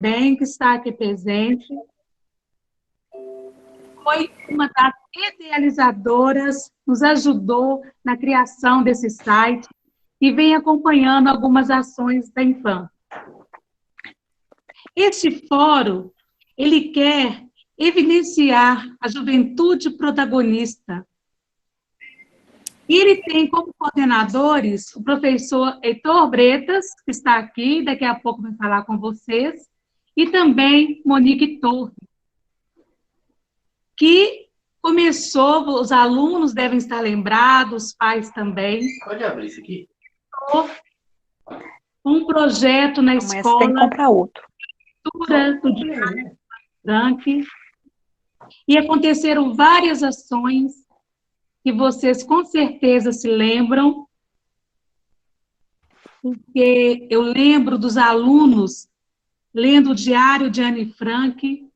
bem, que está aqui presente. Foi uma das idealizadoras, nos ajudou na criação desse site e vem acompanhando algumas ações da infância. Este fórum, ele quer evidenciar a juventude protagonista. E ele tem como coordenadores o professor Heitor Bretas, que está aqui, daqui a pouco vai falar com vocês, e também Monique Torres, que começou, os alunos devem estar lembrados, os pais também. Pode abrir isso aqui? Um projeto na escola. Tem que comprar outro. Do Frank, e aconteceram várias ações que vocês com certeza se lembram, porque eu lembro dos alunos lendo o Diário de Anne Frank,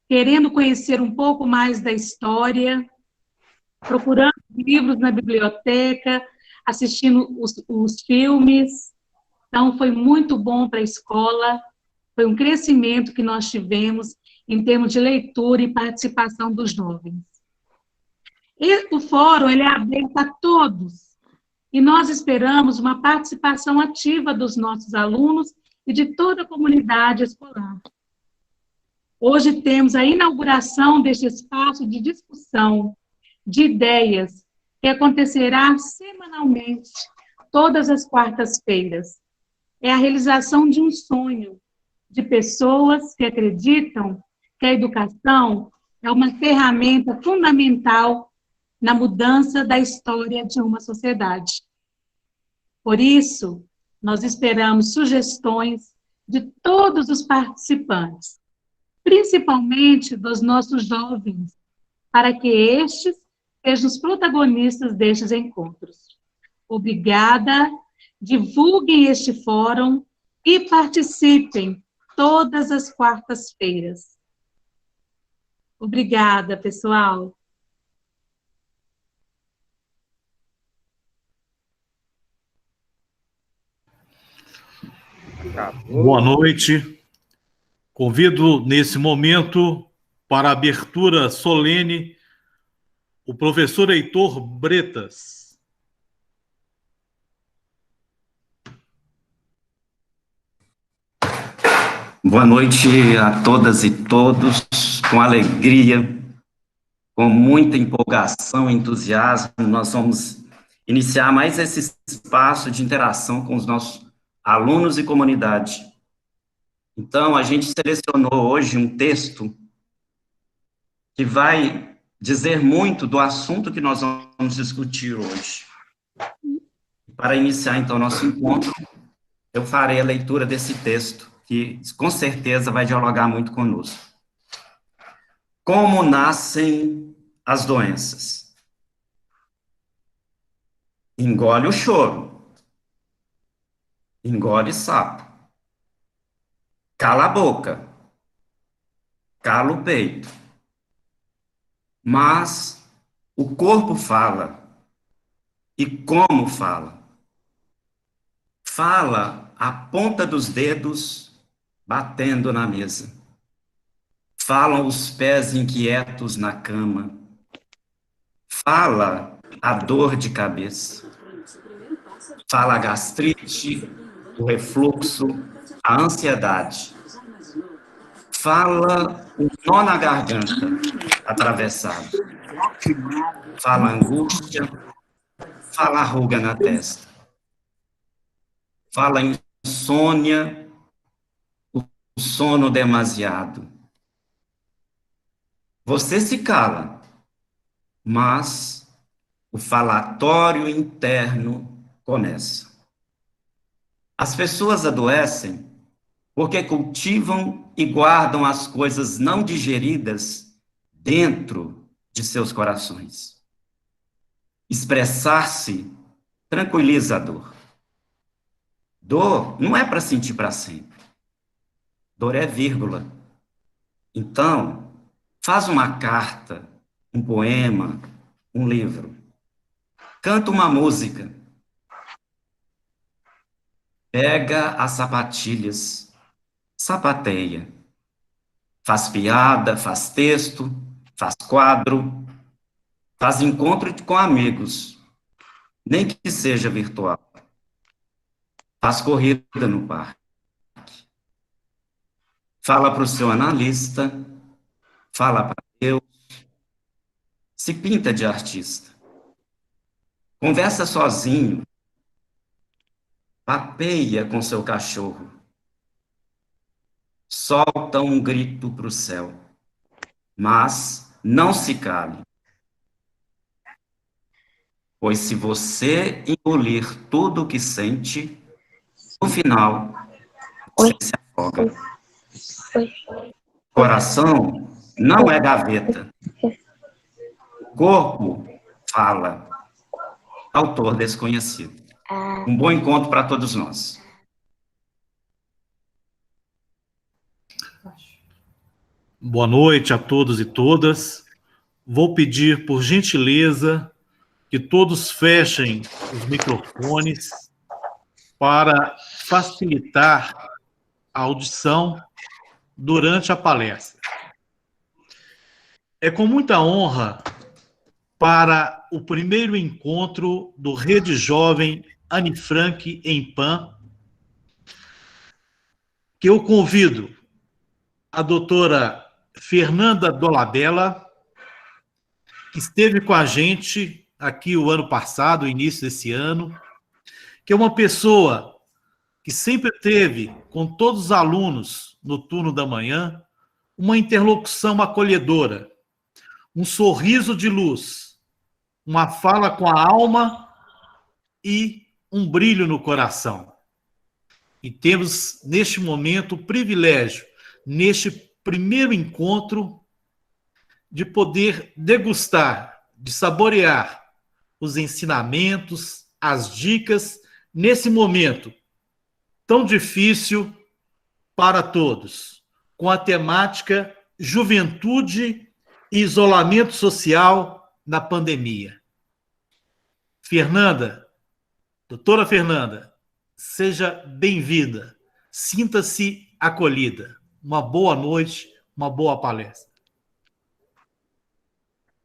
querendo conhecer um pouco mais da história, procurando livros na biblioteca, assistindo os filmes. Então, foi muito bom para a escola, foi um crescimento que nós tivemos em termos de leitura e participação dos jovens. E o fórum ele é aberto a todos, e nós esperamos uma participação ativa dos nossos alunos e de toda a comunidade escolar. Hoje temos a inauguração deste espaço de discussão, de ideias, que acontecerá semanalmente, todas as quartas-feiras. É a realização de um sonho, de pessoas que acreditam que a educação é uma ferramenta fundamental na mudança da história de uma sociedade. Por isso, nós esperamos sugestões de todos os participantes, principalmente dos nossos jovens, para que estes sejam os protagonistas destes encontros. Obrigada, divulguem este fórum e participem todas as quartas-feiras. Obrigada, pessoal. Boa noite. Convido, nesse momento, para a abertura solene, o professor Heitor Bretas. Boa noite a todas e todos, com alegria, com muita empolgação e entusiasmo, nós vamos iniciar mais esse espaço de interação com os nossos alunos e comunidade. Então, a gente selecionou hoje um texto que vai dizer muito do assunto que nós vamos discutir hoje. Para iniciar, então, nosso encontro, eu farei a leitura desse texto, que com certeza vai dialogar muito conosco. Como nascem as doenças? Engole o choro. Engole sapo. Cala a boca. Cala o peito. Mas o corpo fala. E como fala? Fala a ponta dos dedos batendo na mesa. Falam os pés inquietos na cama. Fala a dor de cabeça. Fala a gastrite, o refluxo, a ansiedade. Fala o nó na garganta atravessado. Fala a angústia. Fala a ruga na testa. Fala a insônia, o sono demasiado. Você se cala, mas o falatório interno começa. As pessoas adoecem porque cultivam e guardam as coisas não digeridas dentro de seus corações. Expressar-se tranquiliza a dor. Dor não é para sentir para sempre. Dor é vírgula. Então, faz uma carta, um poema, um livro. Canta uma música. Pega as sapatilhas. sapateia. Faz piada, faz texto, faz quadro, faz encontro com amigos, nem que seja virtual. Faz corrida no parque. Fala para o seu analista, fala para Deus, se pinta de artista. Conversa sozinho, papeia com seu cachorro. Solta um grito para o céu, mas não se cale. Pois se você engolir tudo o que sente, no final, você se afoga. Coração não é gaveta. O corpo fala. Autor desconhecido. Um bom encontro para todos nós. Boa noite a todos e todas. Vou pedir, por gentileza, que todos fechem os microfones para facilitar a audição durante a palestra. É com muita honra para o primeiro encontro do Rede Jovem Anne Frank em PAN, que eu convido a doutora Fernanda Dolabella, que esteve com a gente aqui o ano passado, o início desse ano, que é uma pessoa que sempre teve com todos os alunos no turno da manhã uma interlocução acolhedora, um sorriso de luz, uma fala com a alma e um brilho no coração. E temos, neste momento, o privilégio, neste primeiro encontro, de poder degustar, de saborear os ensinamentos, as dicas, nesse momento tão difícil para todos, com a temática juventude e isolamento social na pandemia. Fernanda, doutora Fernanda, seja bem-vinda, sinta-se acolhida. Uma boa noite, uma boa palestra.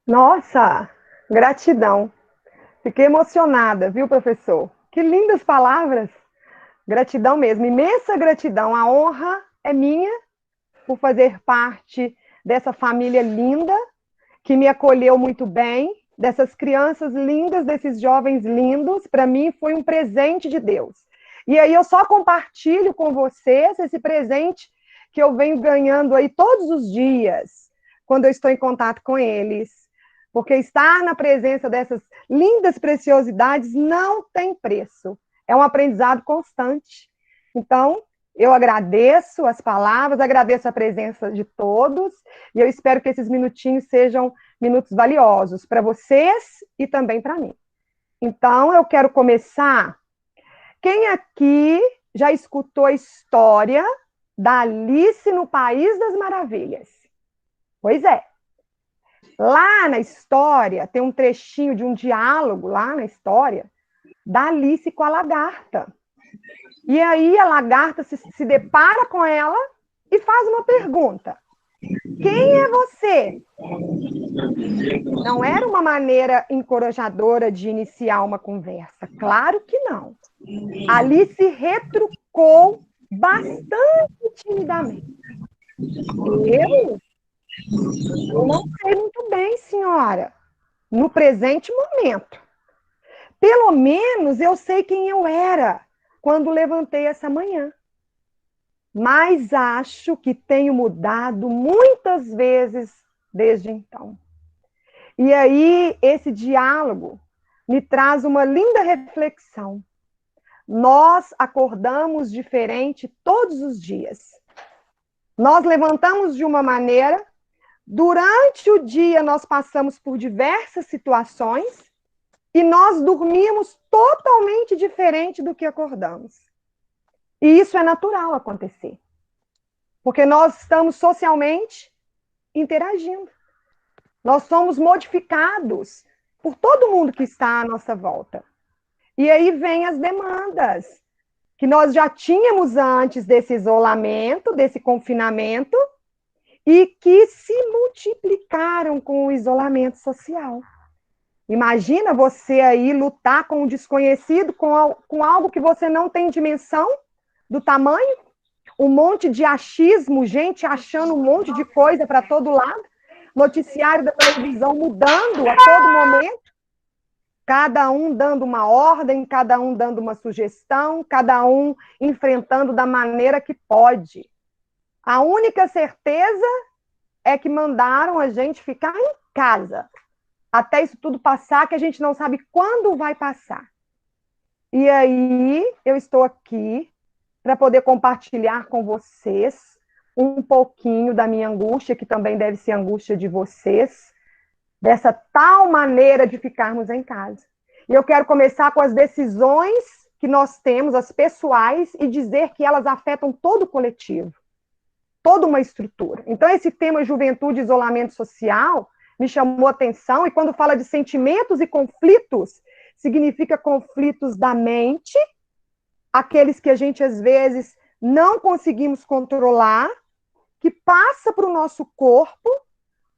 Nossa, gratidão. Fiquei emocionada, viu, professor? Que lindas palavras. Gratidão mesmo, imensa gratidão. A honra é minha por fazer parte dessa família linda, que me acolheu muito bem, dessas crianças lindas, desses jovens lindos. Para mim foi um presente de Deus. E aí eu só compartilho com vocês esse presente que eu venho ganhando aí todos os dias, quando eu estou em contato com eles. Porque estar na presença dessas lindas preciosidades não tem preço. É um aprendizado constante. Então, eu agradeço as palavras, agradeço a presença de todos, e eu espero que esses minutinhos sejam minutos valiosos para vocês e também para mim. Então, eu quero começar. Quem aqui já escutou a história da Alice no País das Maravilhas? Pois é. Lá na história, tem um trechinho de um diálogo, lá na história, da Alice com a lagarta. E aí a lagarta se depara com ela e faz uma pergunta. Quem é você? Não era uma maneira encorajadora de iniciar uma conversa. Claro que não. Alice retrucou bastante timidamente. Eu não sei muito bem, senhora, no presente momento. Pelo menos eu sei quem eu era quando levantei essa manhã. Mas acho que tenho mudado muitas vezes desde então. E aí, esse diálogo me traz uma linda reflexão. Nós acordamos diferente todos os dias. Nós levantamos de uma maneira, durante o dia nós passamos por diversas situações e nós dormimos totalmente diferente do que acordamos. E isso é natural acontecer. Porque nós estamos socialmente interagindo. Nós somos modificados por todo mundo que está à nossa volta. E aí vem as demandas. que nós já tínhamos antes desse isolamento, desse confinamento, e que se multiplicaram com o isolamento social. Imagina você aí lutar com o desconhecido, com algo que você não tem dimensão do tamanho, um monte de achismo, gente achando um monte de coisa para todo lado, noticiário da televisão mudando a todo momento, cada um dando uma ordem, cada um dando uma sugestão, cada um enfrentando da maneira que pode. A única certeza é que mandaram a gente ficar em casa, até isso tudo passar, que a gente não sabe quando vai passar. E aí, eu estou aqui para poder compartilhar com vocês um pouquinho da minha angústia, que também deve ser a angústia de vocês, dessa tal maneira de ficarmos em casa. E eu quero começar com as decisões que nós temos, as pessoais, e dizer que elas afetam todo o coletivo, toda uma estrutura. Então, esse tema juventude e isolamento social me chamou a atenção, e quando fala de sentimentos e conflitos, significa conflitos da mente, aqueles que a gente, às vezes, não conseguimos controlar, que passa para o nosso corpo,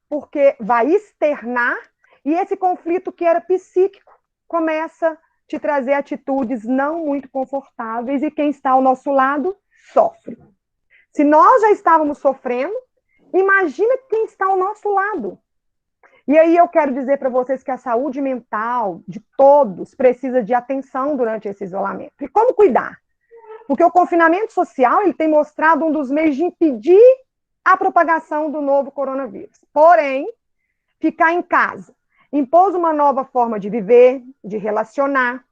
porque vai externar, e esse conflito que era psíquico começa a te trazer atitudes não muito confortáveis, e quem está ao nosso lado sofre. Se nós já estávamos sofrendo, imagina quem está ao nosso lado. E aí eu quero dizer para vocês que a saúde mental de todos precisa de atenção durante esse isolamento. E como cuidar? Porque o confinamento social ele tem mostrado um dos meios de impedir a propagação do novo coronavírus. Porém, ficar em casa impôs uma nova forma de viver, de relacionar.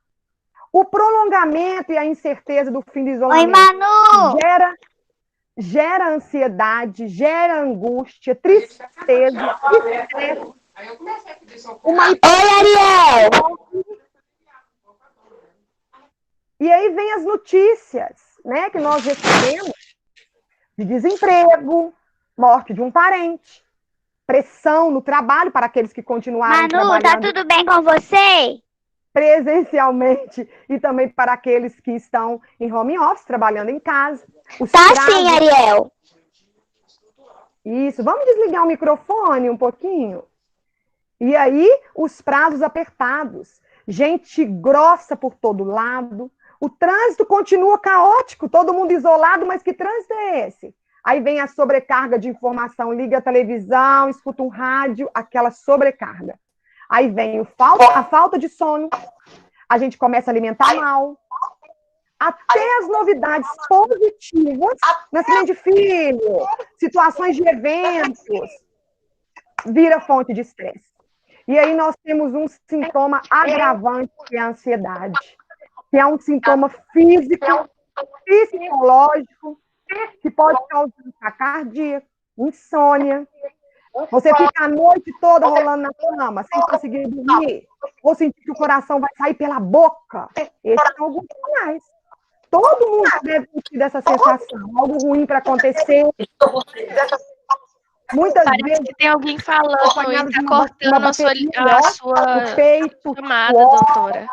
O prolongamento e a incerteza do fim do isolamento gera ansiedade, gera angústia, tristeza, estresse. Oi, Ariel! E aí vem as notícias, né, que nós recebemos de desemprego, morte de um parente, pressão no trabalho para aqueles que continuaram trabalhando. Manu, tá tudo bem com você? Presencialmente, e também para aqueles que estão em home office, trabalhando em casa. Tá sim, Ariel. Isso, vamos desligar o microfone um pouquinho? E aí, os prazos apertados, gente grossa por todo lado, o trânsito continua caótico, todo mundo isolado, mas que trânsito é esse? Aí vem a sobrecarga de informação, liga a televisão, escuta um rádio, aquela sobrecarga. Aí vem a falta de sono, a gente começa a alimentar mal, até as novidades positivas, nascimento de filho, situações de eventos, vira fonte de estresse. E aí nós temos um sintoma agravante, que é a ansiedade, que é um sintoma físico, psicológico, que pode causar taquicardia, insônia. Você fica a noite toda rolando na cama, sem conseguir dormir, ou sentir que o coração vai sair pela boca. Esses são alguns sinais. Todo mundo deve sentir dessa sensação, algo ruim para acontecer. Muitas vezes que tem alguém falando e está cortando a sua peito, chamada, doutora.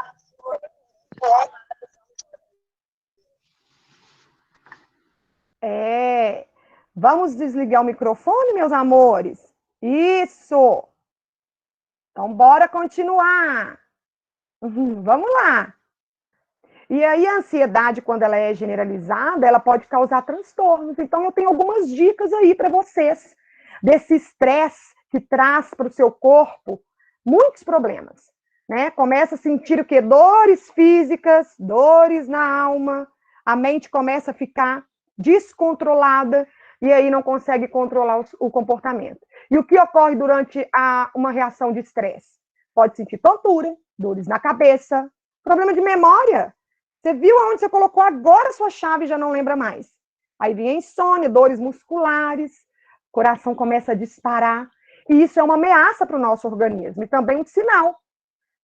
Vamos desligar o microfone, meus amores? Isso! Então, bora continuar. Vamos lá. E aí, a ansiedade, quando ela é generalizada, ela pode causar transtornos. Então, eu tenho algumas dicas aí para vocês, desse estresse que traz para o seu corpo muitos problemas, né? Começa a sentir o quê? Dores físicas, dores na alma, a mente começa a ficar descontrolada e aí não consegue controlar o comportamento. E o que ocorre durante uma reação de estresse? Pode sentir tontura, dores na cabeça, problema de memória. Você viu aonde você colocou agora a sua chave e já não lembra mais. Aí vem a insônia, dores musculares, o coração começa a disparar. E isso é uma ameaça para o nosso organismo e também um sinal.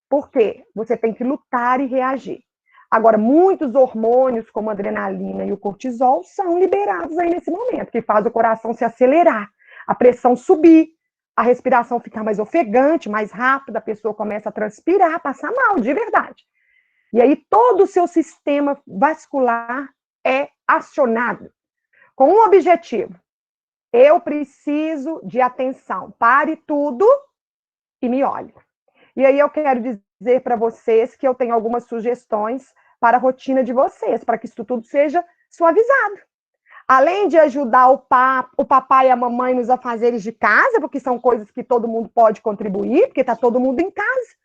Por quê? Você tem que lutar e reagir. Agora, muitos hormônios, como a adrenalina e o cortisol, são liberados aí nesse momento, que faz o coração se acelerar, a pressão subir, a respiração ficar mais ofegante, mais rápida, a pessoa começa a transpirar, a passar mal, de verdade. E aí todo o seu sistema vascular é acionado com um objetivo. Eu preciso de atenção. Pare tudo e me olhe. E aí eu quero dizer para vocês que eu tenho algumas sugestões para a rotina de vocês, para que isso tudo seja suavizado. Além de ajudar o papai e a mamãe nos afazeres de casa, porque são coisas que todo mundo pode contribuir, porque está todo mundo em casa.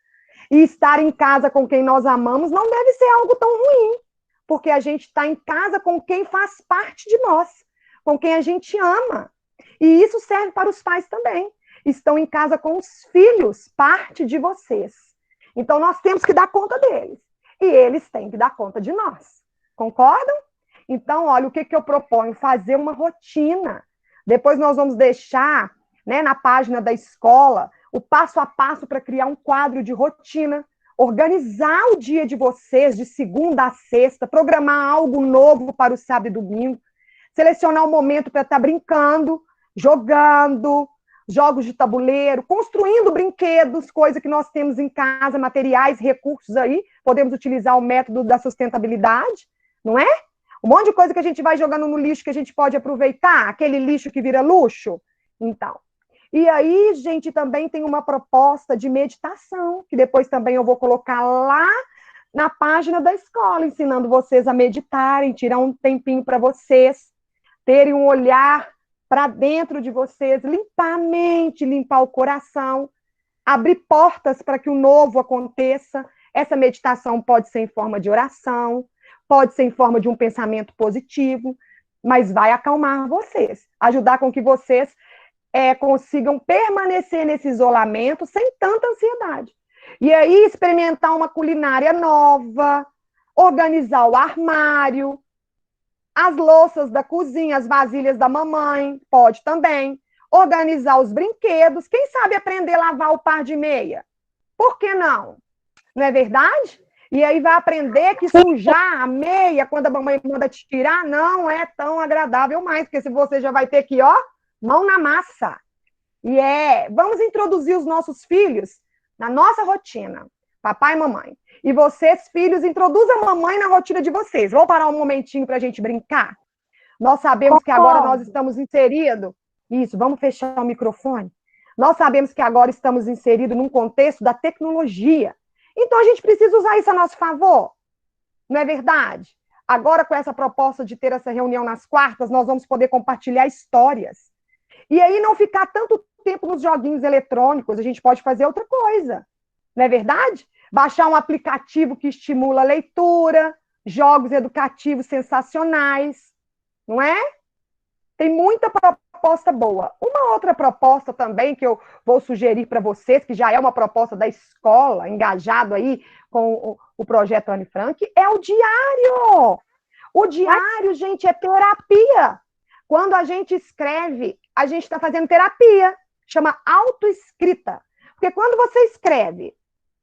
E estar em casa com quem nós amamos não deve ser algo tão ruim, porque a gente está em casa com quem faz parte de nós, com quem a gente ama. E isso serve para os pais também. Estão em casa com os filhos, parte de vocês. Então, nós temos que dar conta deles. E eles têm que dar conta de nós. Concordam? Então, olha, o que eu proponho? Fazer uma rotina. Depois nós vamos deixar, né, na página da escola o passo a passo para criar um quadro de rotina, organizar o dia de vocês, de segunda a sexta, programar algo novo para o sábado e domingo, selecionar um momento para estar brincando, jogando, jogos de tabuleiro, construindo brinquedos, coisa que nós temos em casa, materiais, recursos aí, podemos utilizar o método da sustentabilidade, não é? Um monte de coisa que a gente vai jogando no lixo que a gente pode aproveitar, aquele lixo que vira luxo. Então, e aí, gente, também tem uma proposta de meditação, que depois também eu vou colocar lá na página da escola, ensinando vocês a meditarem, tirar um tempinho para vocês terem um olhar para dentro de vocês, limpar a mente, limpar o coração, abrir portas para que o novo aconteça. Essa meditação pode ser em forma de oração, pode ser em forma de um pensamento positivo, mas vai acalmar vocês, ajudar com que vocês consigam permanecer nesse isolamento sem tanta ansiedade. E aí, experimentar uma culinária nova, organizar o armário, as louças da cozinha, as vasilhas da mamãe, pode também. Organizar os brinquedos. Quem sabe aprender a lavar o par de meia? Por que não? Não é verdade? E aí vai aprender que sujar a meia, quando a mamãe manda te tirar, não é tão agradável mais, porque se você já vai ter que, ó, mão na massa. E vamos introduzir os nossos filhos na nossa rotina. Papai e mamãe. E vocês, filhos, introduzam a mamãe na rotina de vocês. Vamos parar um momentinho para a gente brincar? Nós sabemos que agora nós estamos inseridos... Isso, vamos fechar o microfone? Nós sabemos que agora estamos inseridos num contexto da tecnologia. Então, a gente precisa usar isso a nosso favor. Não é verdade? Agora, com essa proposta de ter essa reunião nas quartas, nós vamos poder compartilhar histórias. E aí, não ficar tanto tempo nos joguinhos eletrônicos, a gente pode fazer outra coisa. Não é verdade? Baixar um aplicativo que estimula a leitura, jogos educativos sensacionais, não é? Tem muita proposta boa. Uma outra proposta também que eu vou sugerir para vocês, que já é uma proposta da escola, engajado aí com o projeto Anne Frank, é o diário. O diário, gente, é terapia. Quando a gente escreve, a gente está fazendo terapia. Chama autoescrita. Porque quando você escreve,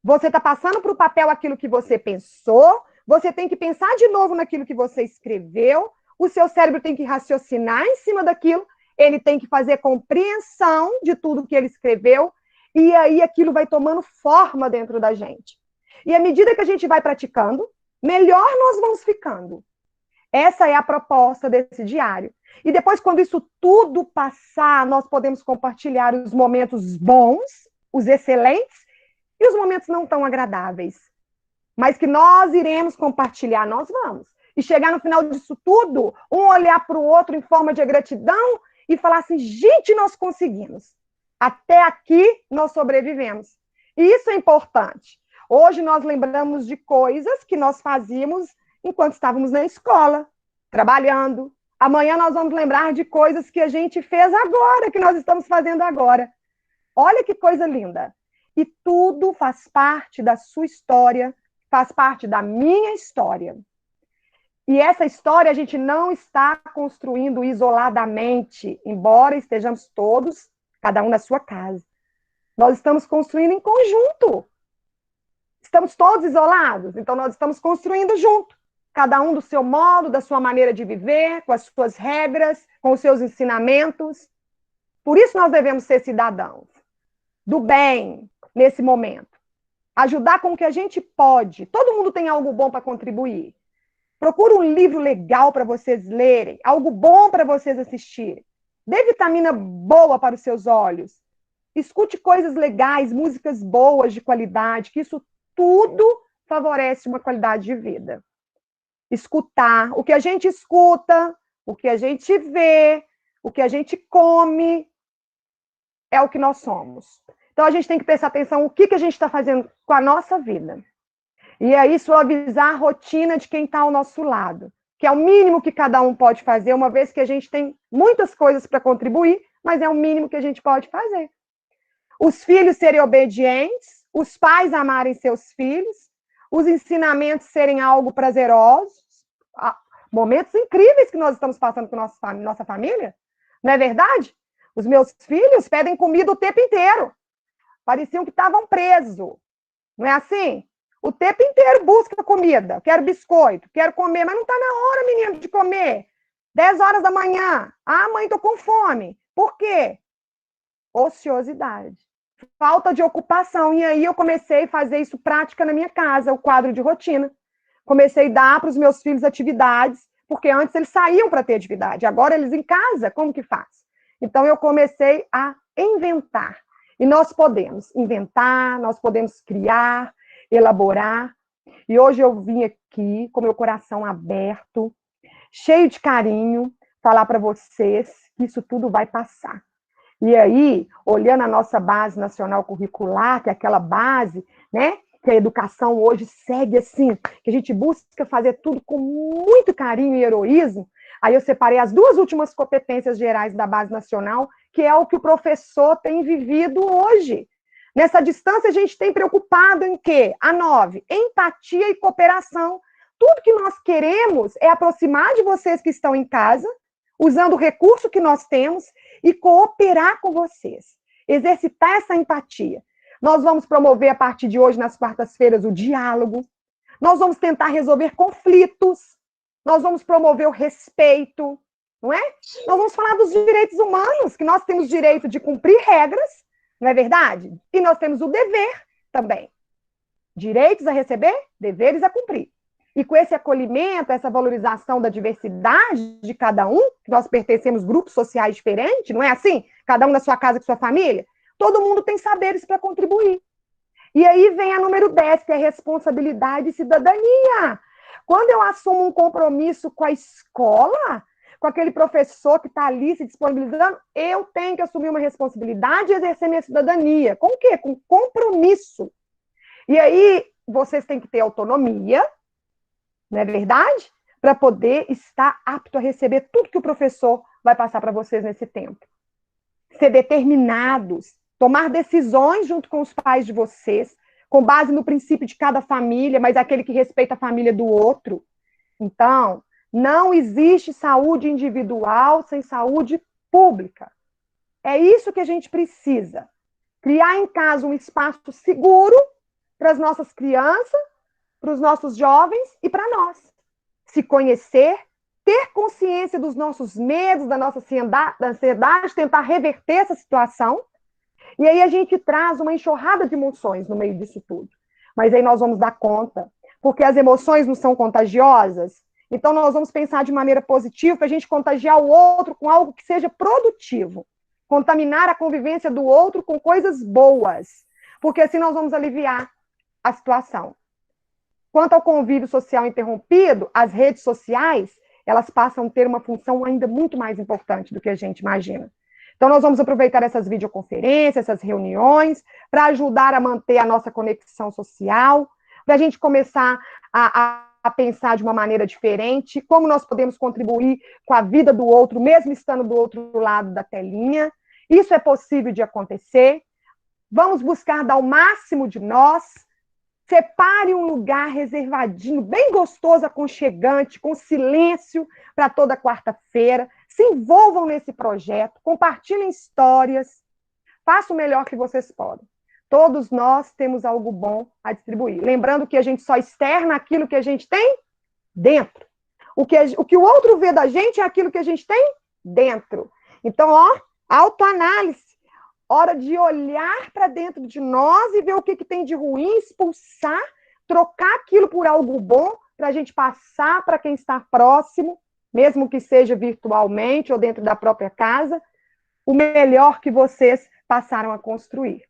você está passando para o papel aquilo que você pensou, você tem que pensar de novo naquilo que você escreveu, o seu cérebro tem que raciocinar em cima daquilo, ele tem que fazer compreensão de tudo que ele escreveu, e aí aquilo vai tomando forma dentro da gente. E à medida que a gente vai praticando, melhor nós vamos ficando. Essa é a proposta desse diário. E depois, quando isso tudo passar, nós podemos compartilhar os momentos bons, os excelentes, e os momentos não tão agradáveis. Mas que nós iremos compartilhar, nós vamos. E chegar no final disso tudo, um olhar para o outro em forma de gratidão e falar assim, gente, nós conseguimos. Até aqui nós sobrevivemos. E isso é importante. Hoje nós lembramos de coisas que nós fazíamos enquanto estávamos na escola, trabalhando. Amanhã nós vamos lembrar de coisas que a gente fez agora, que nós estamos fazendo agora. Olha que coisa linda. E tudo faz parte da sua história, faz parte da minha história. E essa história a gente não está construindo isoladamente, embora estejamos todos, cada um na sua casa. Nós estamos construindo em conjunto. Estamos todos isolados, então nós estamos construindo junto. Cada um do seu modo, da sua maneira de viver, com as suas regras, com os seus ensinamentos. Por isso nós devemos ser cidadãos do bem nesse momento. Ajudar com o que a gente pode. Todo mundo tem algo bom para contribuir. Procura um livro legal para vocês lerem, algo bom para vocês assistirem. Dê vitamina boa para os seus olhos. Escute coisas legais, músicas boas, de qualidade, que isso tudo favorece uma qualidade de vida. Escutar. O que a gente escuta, o que a gente vê, o que a gente come, é o que nós somos. Então, a gente tem que prestar atenção no que a gente está fazendo com a nossa vida. E aí, suavizar a rotina de quem está ao nosso lado, que é o mínimo que cada um pode fazer, uma vez que a gente tem muitas coisas para contribuir, mas é o mínimo que a gente pode fazer. Os filhos serem obedientes, os pais amarem seus filhos, os ensinamentos serem algo prazerosos, momentos incríveis que nós estamos passando com nossa família, não é verdade? Os meus filhos pedem comida o tempo inteiro. Pareciam que estavam presos. Não é assim? O tempo inteiro busca comida. Quero biscoito, quero comer, mas não está na hora, menino, de comer. 10 horas da manhã. Ah, mãe, estou com fome. Por quê? Ociosidade. Falta de ocupação. E aí eu comecei a fazer isso prática na minha casa, o quadro de rotina. Comecei a dar para os meus filhos atividades, porque antes eles saíam para ter atividade. Agora eles em casa, como que faz? Então eu comecei a inventar. E nós podemos inventar, nós podemos criar, elaborar. E hoje eu vim aqui com meu coração aberto, cheio de carinho, falar para vocês que isso tudo vai passar. E aí, olhando a nossa base nacional curricular, que é aquela base, né, que a educação hoje segue assim, que a gente busca fazer tudo com muito carinho e heroísmo, aí eu separei as 2 últimas competências gerais da base nacional, que é o que o professor tem vivido hoje. Nessa distância, a gente tem preocupado em quê? A 9, empatia e cooperação. Tudo que nós queremos é aproximar de vocês que estão em casa, usando o recurso que nós temos, e cooperar com vocês. Exercitar essa empatia. Nós vamos promover, a partir de hoje, nas quartas-feiras, o diálogo. Nós vamos tentar resolver conflitos. Nós vamos promover o respeito, não é? Nós vamos falar dos direitos humanos, que nós temos direito de cumprir regras, não é verdade? E nós temos o dever também. Direitos a receber, deveres a cumprir. E com esse acolhimento, essa valorização da diversidade de cada um, que nós pertencemos a grupos sociais diferentes, não é assim? Cada um na sua casa, com sua família. Todo mundo tem saberes para contribuir. E aí vem a número 10, que é responsabilidade e cidadania. Quando eu assumo um compromisso com a escola, com aquele professor que está ali se disponibilizando, eu tenho que assumir uma responsabilidade e exercer minha cidadania. Com o quê? Com compromisso. E aí, vocês têm que ter autonomia, não é verdade? Para poder estar apto a receber tudo que o professor vai passar para vocês nesse tempo. Ser determinados, tomar decisões junto com os pais de vocês, com base no princípio de cada família, mas aquele que respeita a família do outro. Então, não existe saúde individual sem saúde pública. É isso que a gente precisa. Criar em casa um espaço seguro para as nossas crianças, para os nossos jovens e para nós. Se conhecer, ter consciência dos nossos medos, da nossa ansiedade, tentar reverter essa situação. E aí a gente traz uma enxurrada de emoções no meio disso tudo. Mas aí nós vamos dar conta, porque as emoções não são contagiosas. Então nós vamos pensar de maneira positiva para a gente contagiar o outro com algo que seja produtivo. Contaminar a convivência do outro com coisas boas. Porque assim nós vamos aliviar a situação. Quanto ao convívio social interrompido, as redes sociais, elas passam a ter uma função ainda muito mais importante do que a gente imagina. Então, nós vamos aproveitar essas videoconferências, essas reuniões, para ajudar a manter a nossa conexão social, para a gente começar a pensar de uma maneira diferente, como nós podemos contribuir com a vida do outro, mesmo estando do outro lado da telinha. Isso é possível de acontecer. Vamos buscar dar o máximo de nós. Separe um lugar reservadinho, bem gostoso, aconchegante, com silêncio para toda quarta-feira. Se envolvam nesse projeto, compartilhem histórias, façam o melhor que vocês podem. Todos nós temos algo bom a distribuir. Lembrando que a gente só externa aquilo que a gente tem dentro. O que o outro vê da gente é aquilo que a gente tem dentro. Então, autoanálise. hora de olhar para dentro de nós e ver o que tem de ruim, expulsar, trocar aquilo por algo bom, para a gente passar para quem está próximo, mesmo que seja virtualmente ou dentro da própria casa, o melhor que vocês passaram a construir.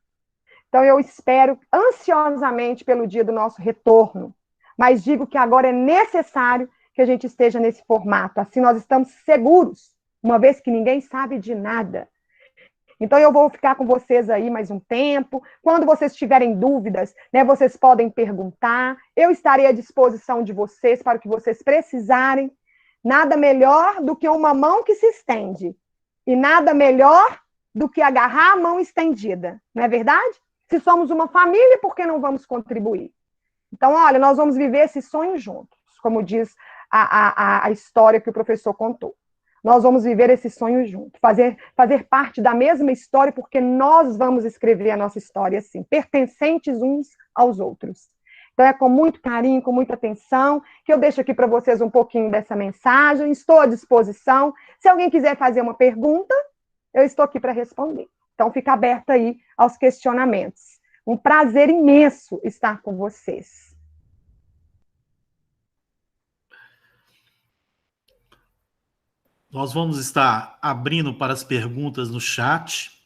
Então, eu espero ansiosamente pelo dia do nosso retorno, mas digo que agora é necessário que a gente esteja nesse formato, assim nós estamos seguros, uma vez que ninguém sabe de nada. Então, eu vou ficar com vocês aí mais um tempo. Quando vocês tiverem dúvidas, né, vocês podem perguntar. Eu estarei à disposição de vocês para o que vocês precisarem. Nada melhor do que uma mão que se estende. E nada melhor do que agarrar a mão estendida. Não é verdade? Se somos uma família, por que não vamos contribuir? Então, olha, nós vamos viver esse sonho juntos, como diz a história que o professor contou. Nós vamos viver esse sonho juntos, fazer parte da mesma história, porque nós vamos escrever a nossa história assim, pertencentes uns aos outros. Então, é com muito carinho, com muita atenção, que eu deixo aqui para vocês um pouquinho dessa mensagem, estou à disposição. Se alguém quiser fazer uma pergunta, eu estou aqui para responder. Então, fica aberto aí aos questionamentos. Um prazer imenso estar com vocês. Nós vamos estar abrindo para as perguntas no chat,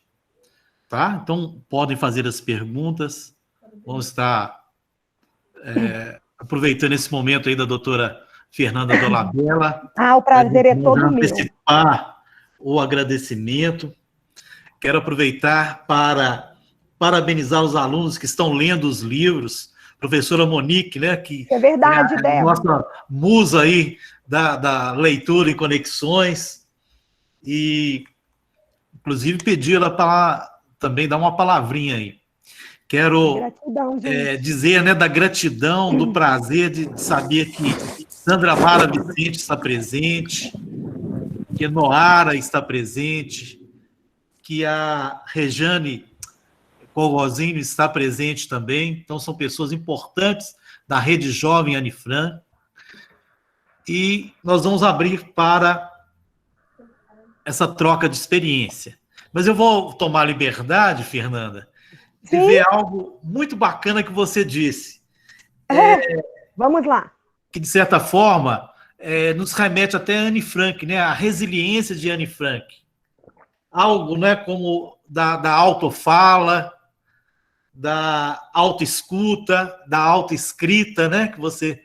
tá? Então, podem fazer as perguntas. Vamos estar aproveitando esse momento aí da doutora Fernanda Dolabella. O prazer é todo meu. Antecipar o agradecimento. Quero aproveitar para parabenizar os alunos que estão lendo os livros. Professora Monique, né, que é verdade, é a nossa musa aí da leitura e conexões, e inclusive pedi ela para também dar uma palavrinha aí. Quero dizer, né, da gratidão, do prazer de saber que Sandra Mara Vicente está presente, que Noara está presente, que a Rejane Cogozinho está presente também. Então, são pessoas importantes da Rede Jovem Anifran. E nós vamos abrir para essa troca de experiência. Mas eu vou tomar a liberdade, Fernanda, de ver algo muito bacana que você disse. Vamos lá. Que, de certa forma, nos remete até a Anne Frank, né? A resiliência de Anne Frank. Algo, né, como da autofala, da autoescuta, da autoescrita, né? Que você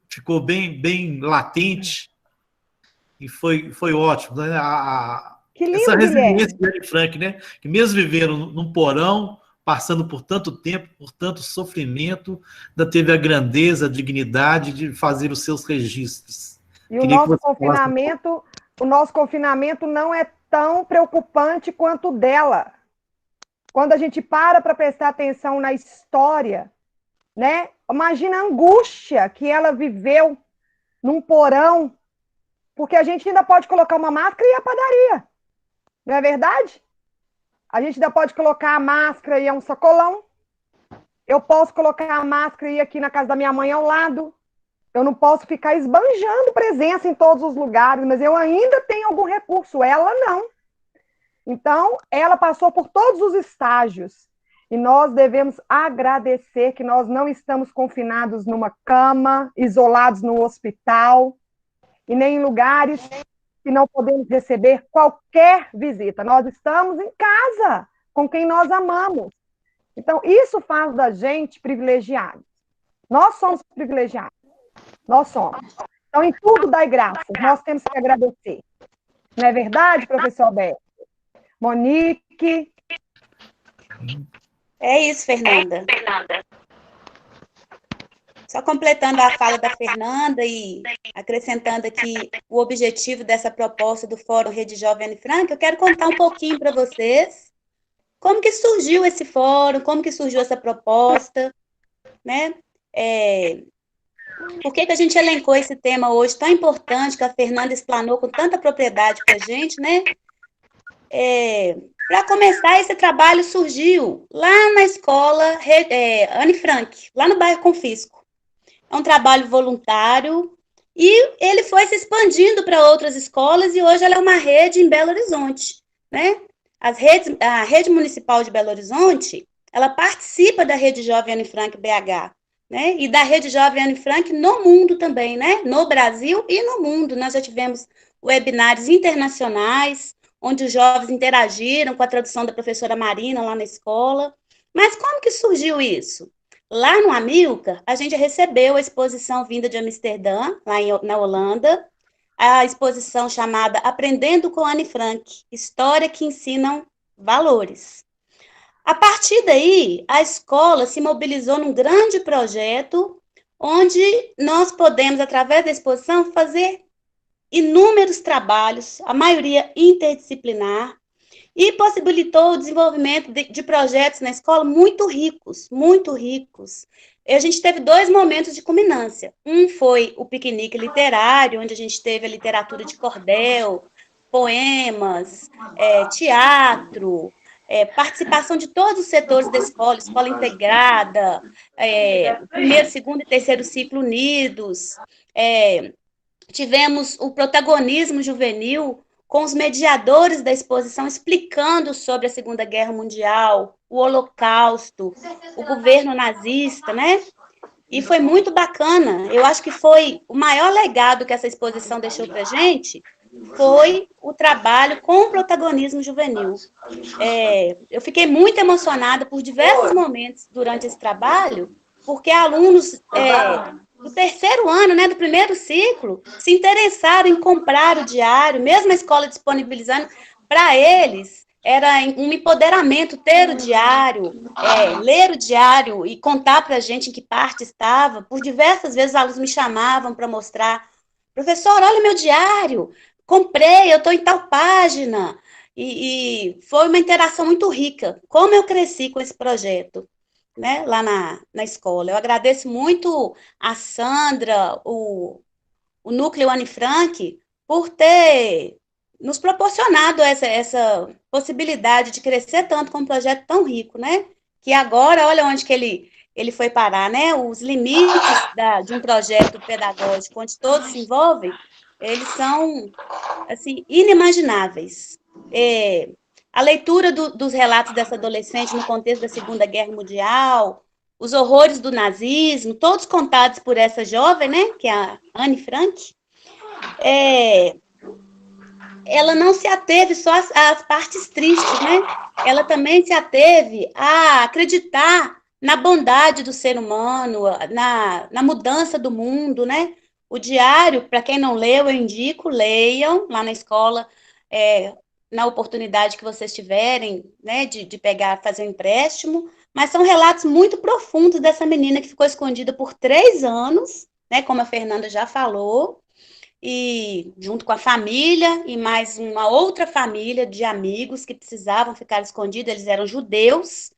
ficou bem latente. E foi ótimo, né? Que lindo, essa resiliência de Anne Frank, né? Que mesmo vivendo num porão, passando por tanto tempo, por tanto sofrimento, ainda teve a grandeza, a dignidade de fazer os seus registros. E o nosso confinamento não é tão preocupante quanto o dela. Quando a gente para prestar atenção na história, né? Imagina a angústia que ela viveu num porão, porque a gente ainda pode colocar uma máscara e ir à padaria. Não é verdade? A gente ainda pode colocar a máscara e ir a um sacolão. Eu posso colocar a máscara e ir aqui na casa da minha mãe ao lado. Eu não posso ficar esbanjando presença em todos os lugares, mas eu ainda tenho algum recurso. Ela não. Então, ela passou por todos os estágios. E nós devemos agradecer que nós não estamos confinados numa cama, isolados no hospital, e nem em lugares que não podemos receber qualquer visita. Nós estamos em casa, com quem nós amamos. Então, isso faz da gente privilegiados. Nós somos privilegiados. Nós somos. Então, em tudo dai graças. Nós temos que agradecer. Não é verdade, professor Alberto? Monique? É isso, Fernanda. Só completando a fala da Fernanda e acrescentando aqui o objetivo dessa proposta do Fórum Rede Jovem Anne Frank, eu quero contar um pouquinho para vocês como que surgiu esse fórum, como que surgiu essa proposta, né? Por que a gente elencou esse tema hoje tão importante, que a Fernanda explanou com tanta propriedade para a gente, né? Para começar, esse trabalho surgiu lá na escola Anne Frank, lá no bairro Confisco. É um trabalho voluntário e ele foi se expandindo para outras escolas e hoje ela é uma rede em Belo Horizonte, né? a Rede Municipal de Belo Horizonte, ela participa da Rede Jovem Anne Frank BH, né? E da Rede Jovem Anne Frank no mundo também, né? No Brasil e no mundo. Nós já tivemos webinários internacionais, onde os jovens interagiram com a tradução da professora Marina lá na escola. Mas como que surgiu isso? Lá no Amilcar, a gente recebeu a exposição vinda de Amsterdã, lá na Holanda, a exposição chamada Aprendendo com Anne Frank, História que Ensinam Valores. A partir daí, a escola se mobilizou num grande projeto, onde nós podemos, através da exposição, fazer inúmeros trabalhos, a maioria interdisciplinar, e possibilitou o desenvolvimento de projetos na escola muito ricos, muito ricos. E a gente teve 2 momentos de culminância. Um foi o piquenique literário, onde a gente teve a literatura de cordel, poemas, teatro, participação de todos os setores da escola, escola integrada, primeiro, segundo e terceiro ciclo unidos, tivemos o protagonismo juvenil com os mediadores da exposição explicando sobre a Segunda Guerra Mundial, o Holocausto, o governo nazista, né? E foi muito bacana. Eu acho que foi o maior legado que essa exposição deixou para a gente, foi o trabalho com o protagonismo juvenil. Eu fiquei muito emocionada por diversos momentos durante esse trabalho, porque alunos do terceiro ano, né, do primeiro ciclo, se interessaram em comprar o diário, mesmo a escola disponibilizando, para eles era um empoderamento ter o diário, ler o diário e contar para a gente em que parte estava. Por diversas vezes os alunos me chamavam para mostrar, professor, olha meu diário, comprei, eu estou em tal página, e foi uma interação muito rica. Como eu cresci com esse projeto, né, lá na escola. Eu agradeço muito a Sandra, o Núcleo Anne Frank, por ter nos proporcionado essa possibilidade de crescer tanto com um projeto tão rico, né? Que agora, olha onde que ele foi parar, né? Os limites de um projeto pedagógico onde todos se envolvem, eles são, assim, inimagináveis. A leitura dos relatos dessa adolescente no contexto da Segunda Guerra Mundial, os horrores do nazismo, todos contados por essa jovem, né, que é a Anne Frank, ela não se ateve só às partes tristes, né? Ela também se ateve a acreditar na bondade do ser humano, na mudança do mundo, né? O diário, para quem não leu, eu indico, leiam lá na escola, na oportunidade que vocês tiverem, né, de pegar, fazer um empréstimo, mas são relatos muito profundos dessa menina que ficou escondida por 3 anos, né, como a Fernanda já falou, e junto com a família e mais uma outra família de amigos que precisavam ficar escondidos. Eles eram judeus,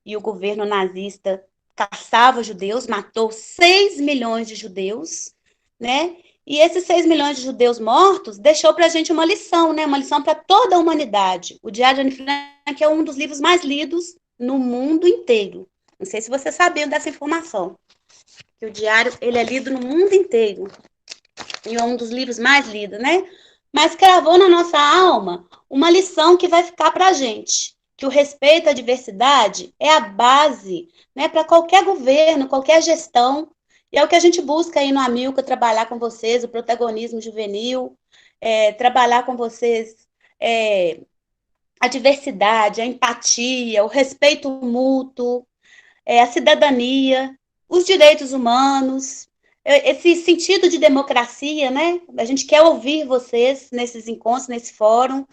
e o governo nazista caçava judeus, matou 6 milhões de judeus, né? E esses 6 milhões de judeus mortos deixou para a gente uma lição, né? Uma lição para toda a humanidade. O Diário de Anne Frank é um dos livros mais lidos no mundo inteiro. Não sei se vocês sabiam dessa informação, que o diário ele é lido no mundo inteiro. E é um dos livros mais lidos, né? Mas cravou na nossa alma uma lição que vai ficar para a gente, que o respeito à diversidade é a base, né, para qualquer governo, qualquer gestão. E é o que a gente busca aí no Amilcar, trabalhar com vocês, o protagonismo juvenil, trabalhar com vocês a diversidade, a empatia, o respeito mútuo, a cidadania, os direitos humanos, esse sentido de democracia, né? A gente quer ouvir vocês nesses encontros, nesse fórum,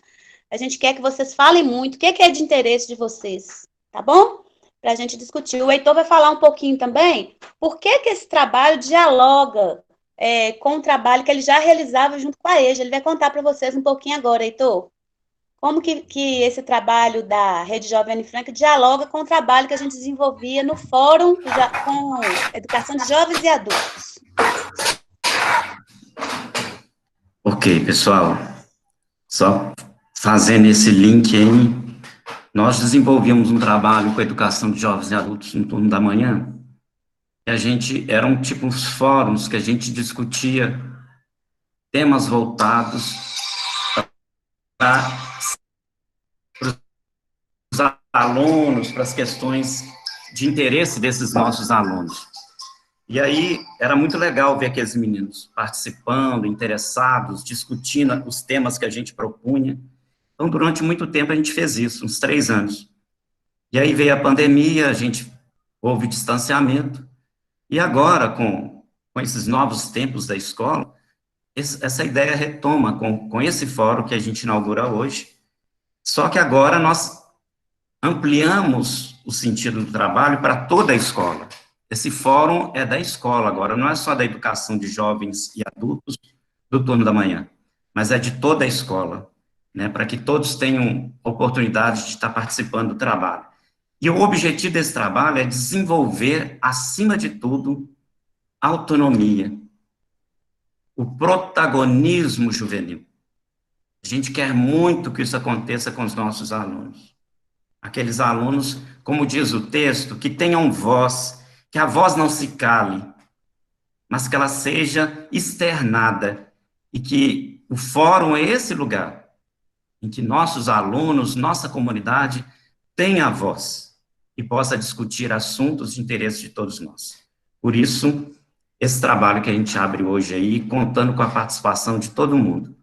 a gente quer que vocês falem muito, o que é de interesse de vocês, tá bom? Para a gente discutir. O Heitor vai falar um pouquinho também por que esse trabalho dialoga com o trabalho que ele já realizava junto com a EJA. Ele vai contar para vocês um pouquinho agora, Heitor. Como que esse trabalho da Rede Jovem Anne Frank dialoga com o trabalho que a gente desenvolvia no Fórum com Educação de Jovens e Adultos. Ok, pessoal. Só fazendo esse link aí, nós desenvolvíamos um trabalho com a educação de jovens e adultos no turno da manhã, e a gente, eram tipo uns fóruns que a gente discutia temas voltados para alunos, para as questões de interesse desses nossos alunos. E aí, era muito legal ver aqueles meninos participando, interessados, discutindo os temas que a gente propunha. Então, durante muito tempo, a gente fez isso, uns 3 anos. E aí veio a pandemia, houve distanciamento, e agora, com esses novos tempos da escola, essa ideia retoma com esse fórum que a gente inaugura hoje, só que agora nós ampliamos o sentido do trabalho para toda a escola. Esse fórum é da escola agora, não é só da educação de jovens e adultos do turno da manhã, mas é de toda a escola, né, para que todos tenham oportunidade de estar participando do trabalho. E o objetivo desse trabalho é desenvolver, acima de tudo, a autonomia, o protagonismo juvenil. A gente quer muito que isso aconteça com os nossos alunos. Aqueles alunos, como diz o texto, que tenham voz, que a voz não se cale, mas que ela seja externada, e que o fórum é esse lugar em que nossos alunos, nossa comunidade, tenha voz e possa discutir assuntos de interesse de todos nós. Por isso, esse trabalho que a gente abre hoje aí, contando com a participação de todo mundo,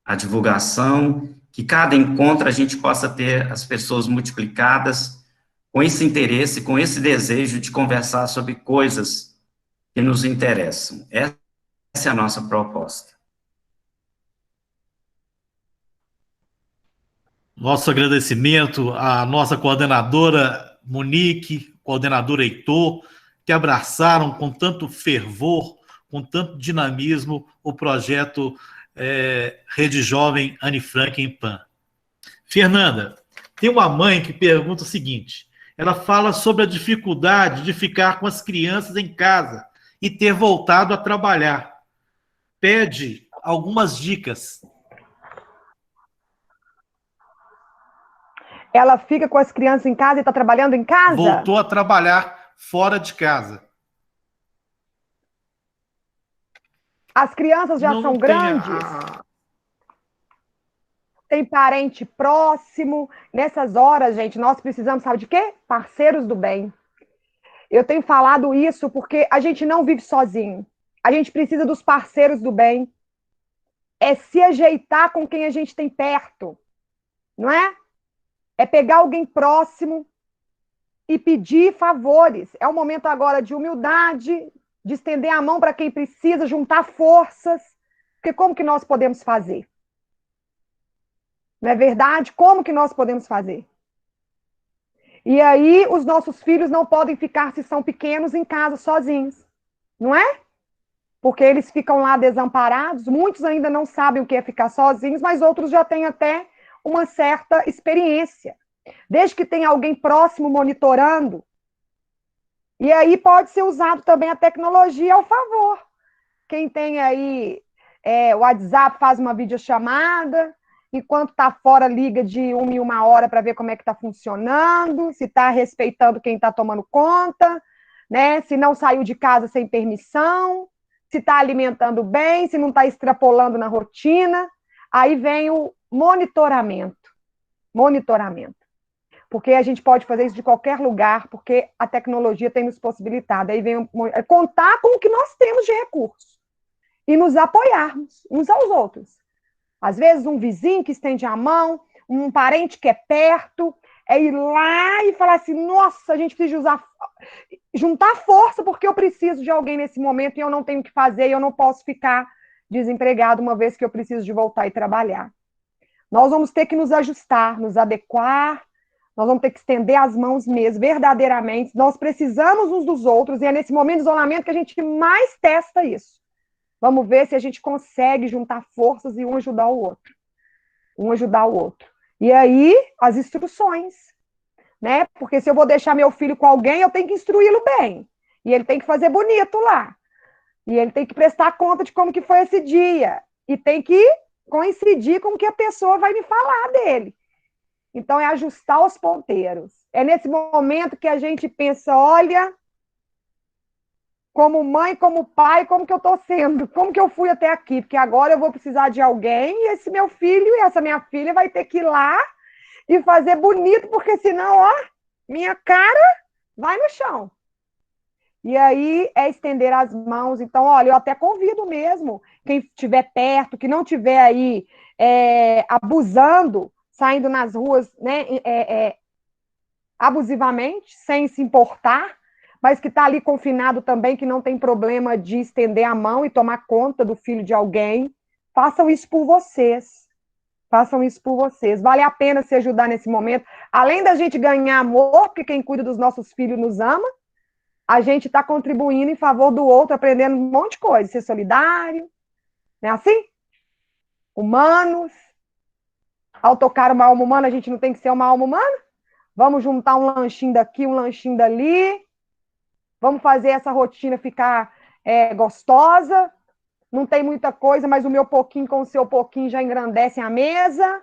a divulgação, que cada encontro a gente possa ter as pessoas multiplicadas com esse interesse, com esse desejo de conversar sobre coisas que nos interessam. Essa é a nossa proposta. Nosso agradecimento à nossa coordenadora Monique, coordenador Heitor, que abraçaram com tanto fervor, com tanto dinamismo, o projeto Rede Jovem Anne Frank em PAN. Fernanda, tem uma mãe que pergunta o seguinte, ela fala sobre a dificuldade de ficar com as crianças em casa e ter voltado a trabalhar. Pede algumas dicas. Ela fica com as crianças em casa e está trabalhando em casa? Voltou a trabalhar fora de casa. As crianças já são grandes? Tem parente próximo? Nessas horas, gente, nós precisamos, sabe de quê? Parceiros do bem. Eu tenho falado isso porque a gente não vive sozinho. A gente precisa dos parceiros do bem. É se ajeitar com quem a gente tem perto, não é? É pegar alguém próximo e pedir favores. É um momento agora de humildade, de estender a mão para quem precisa, juntar forças. Porque como que nós podemos fazer? Não é verdade? Como que nós podemos fazer? E aí, os nossos filhos não podem ficar, se são pequenos, em casa sozinhos. Não é? Porque eles ficam lá desamparados. Muitos ainda não sabem o que é ficar sozinhos, mas outros já têm até uma certa experiência. Desde que tenha alguém próximo monitorando. E aí pode ser usado também a tecnologia ao favor. Quem tem aí o WhatsApp faz uma videochamada, enquanto está fora liga de 1 em 1 hora para ver como é que está funcionando, se está respeitando quem está tomando conta, né? Se não saiu de casa sem permissão, se está alimentando bem, se não está extrapolando na rotina. Aí vem o monitoramento. Monitoramento. Porque a gente pode fazer isso de qualquer lugar, porque a tecnologia tem nos possibilitado. Aí vem contar com o que nós temos de recursos e nos apoiarmos uns aos outros. Às vezes, um vizinho que estende a mão, um parente que é perto, é ir lá e falar assim, nossa, a gente precisa juntar força porque eu preciso de alguém nesse momento e eu não tenho o que fazer e eu não posso ficar desempregado uma vez que eu preciso de voltar e trabalhar. Nós vamos ter que nos ajustar, nos adequar, nós vamos ter que estender as mãos mesmo, verdadeiramente. Nós precisamos uns dos outros e é nesse momento de isolamento que a gente mais testa isso. Vamos ver se a gente consegue juntar forças e um ajudar o outro. Um ajudar o outro. E aí, as instruções, né? Porque se eu vou deixar meu filho com alguém, eu tenho que instruí-lo bem. E ele tem que fazer bonito lá. E ele tem que prestar conta de como que foi esse dia. E tem que coincidir com o que a pessoa vai me falar dele. Então, é ajustar os ponteiros. É nesse momento que a gente pensa, olha, como mãe, como pai, como que eu estou sendo, como que eu fui até aqui, porque agora eu vou precisar de alguém e esse meu filho e essa minha filha vai ter que ir lá e fazer bonito, porque senão, ó, minha cara vai no chão. E aí é estender as mãos. Então, olha, eu até convido mesmo, quem estiver perto, que não estiver aí abusando, saindo nas ruas, né, abusivamente, sem se importar, mas que está ali confinado também, que não tem problema de estender a mão e tomar conta do filho de alguém. Façam isso por vocês. Façam isso por vocês. Vale a pena se ajudar nesse momento. Além da gente ganhar amor, porque quem cuida dos nossos filhos nos ama, a gente está contribuindo em favor do outro, aprendendo um monte de coisa. Ser solidário, não é assim? Humanos. Ao tocar uma alma humana, a gente não tem que ser uma alma humana? Vamos juntar um lanchinho daqui, um lanchinho dali. Vamos fazer essa rotina ficar gostosa. Não tem muita coisa, mas o meu pouquinho com o seu pouquinho já engrandecem a mesa.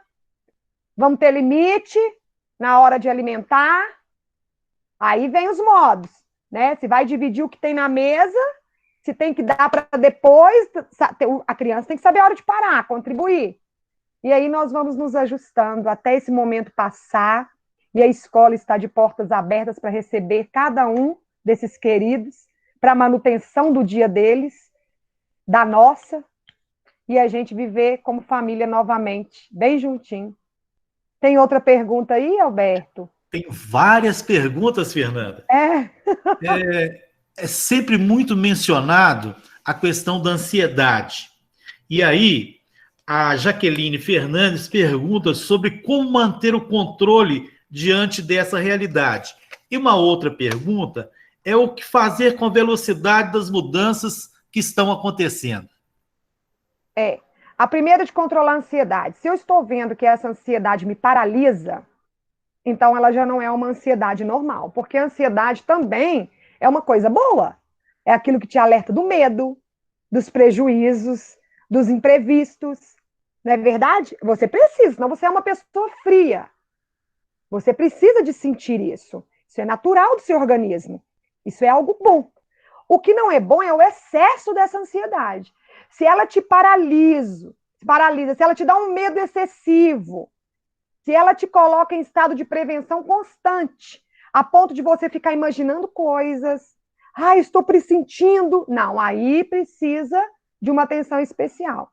Vamos ter limite na hora de alimentar. Aí vem os modos, né? Se vai dividir o que tem na mesa, se tem que dar para depois, a criança tem que saber a hora de parar, contribuir. E aí nós vamos nos ajustando até esse momento passar, e a escola está de portas abertas para receber cada um desses queridos, para a manutenção do dia deles, da nossa, e a gente viver como família novamente, bem juntinho. Tem outra pergunta aí, Alberto? Tem várias perguntas, Fernanda. É sempre muito mencionado a questão da ansiedade. E aí, a Jaqueline Fernandes pergunta sobre como manter o controle diante dessa realidade. E uma outra pergunta é o que fazer com a velocidade das mudanças que estão acontecendo. A primeira de controlar a ansiedade. Se eu estou vendo que essa ansiedade me paralisa, então ela já não é uma ansiedade normal, porque a ansiedade também é uma coisa boa. É aquilo que te alerta do medo, dos prejuízos, dos imprevistos. Não é verdade? Você precisa, senão você é uma pessoa fria. Você precisa de sentir isso. Isso é natural do seu organismo. Isso é algo bom. O que não é bom é o excesso dessa ansiedade. Se ela te paralisa, se ela te dá um medo excessivo, se ela te coloca em estado de prevenção constante, a ponto de você ficar imaginando coisas, estou pressentindo. Não, aí precisa de uma atenção especial.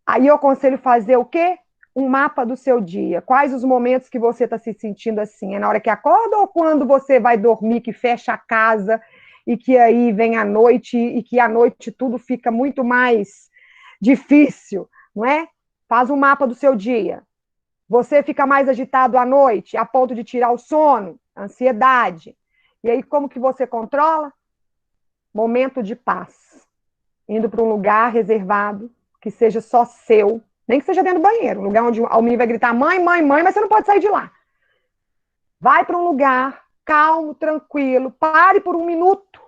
Aí eu aconselho fazer o quê? Um mapa do seu dia. Quais os momentos que você está se sentindo assim? É na hora que acorda ou quando você vai dormir, que fecha a casa e que aí vem a noite e que à noite tudo fica muito mais difícil, não é? Faz um mapa do seu dia. Você fica mais agitado à noite, a ponto de tirar o sono, ansiedade. E aí como que você controla? Momento de paz. Indo para um lugar reservado, que seja só seu, nem que seja dentro do banheiro, um lugar onde o menino vai gritar mãe, mãe, mãe, mas você não pode sair de lá. Vai para um lugar calmo, tranquilo, pare por 1 minuto,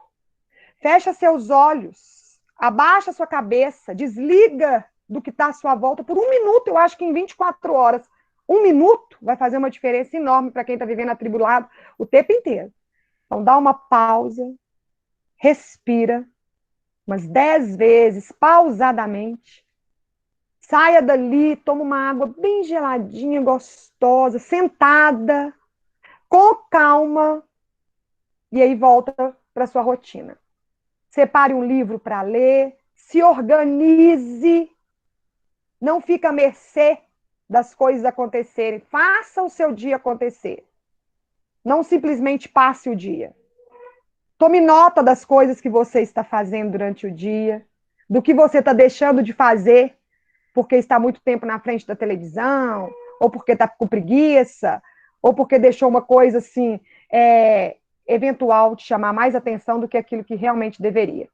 fecha seus olhos, abaixa sua cabeça, desliga do que está à sua volta por 1 minuto. Eu acho que em 24 horas, 1 minuto vai fazer uma diferença enorme para quem está vivendo atribulado o tempo inteiro. Então dá uma pausa, respira umas 10 vezes, pausadamente. Saia dali, toma uma água bem geladinha, gostosa, sentada, com calma, e aí volta para sua rotina. Separe um livro para ler, se organize, não fica à mercê das coisas acontecerem, faça o seu dia acontecer. Não simplesmente passe o dia. Tome nota das coisas que você está fazendo durante o dia, do que você está deixando de fazer, porque está muito tempo na frente da televisão, ou porque está com preguiça, ou porque deixou uma coisa assim, eventual de chamar mais atenção do que aquilo que realmente deveria.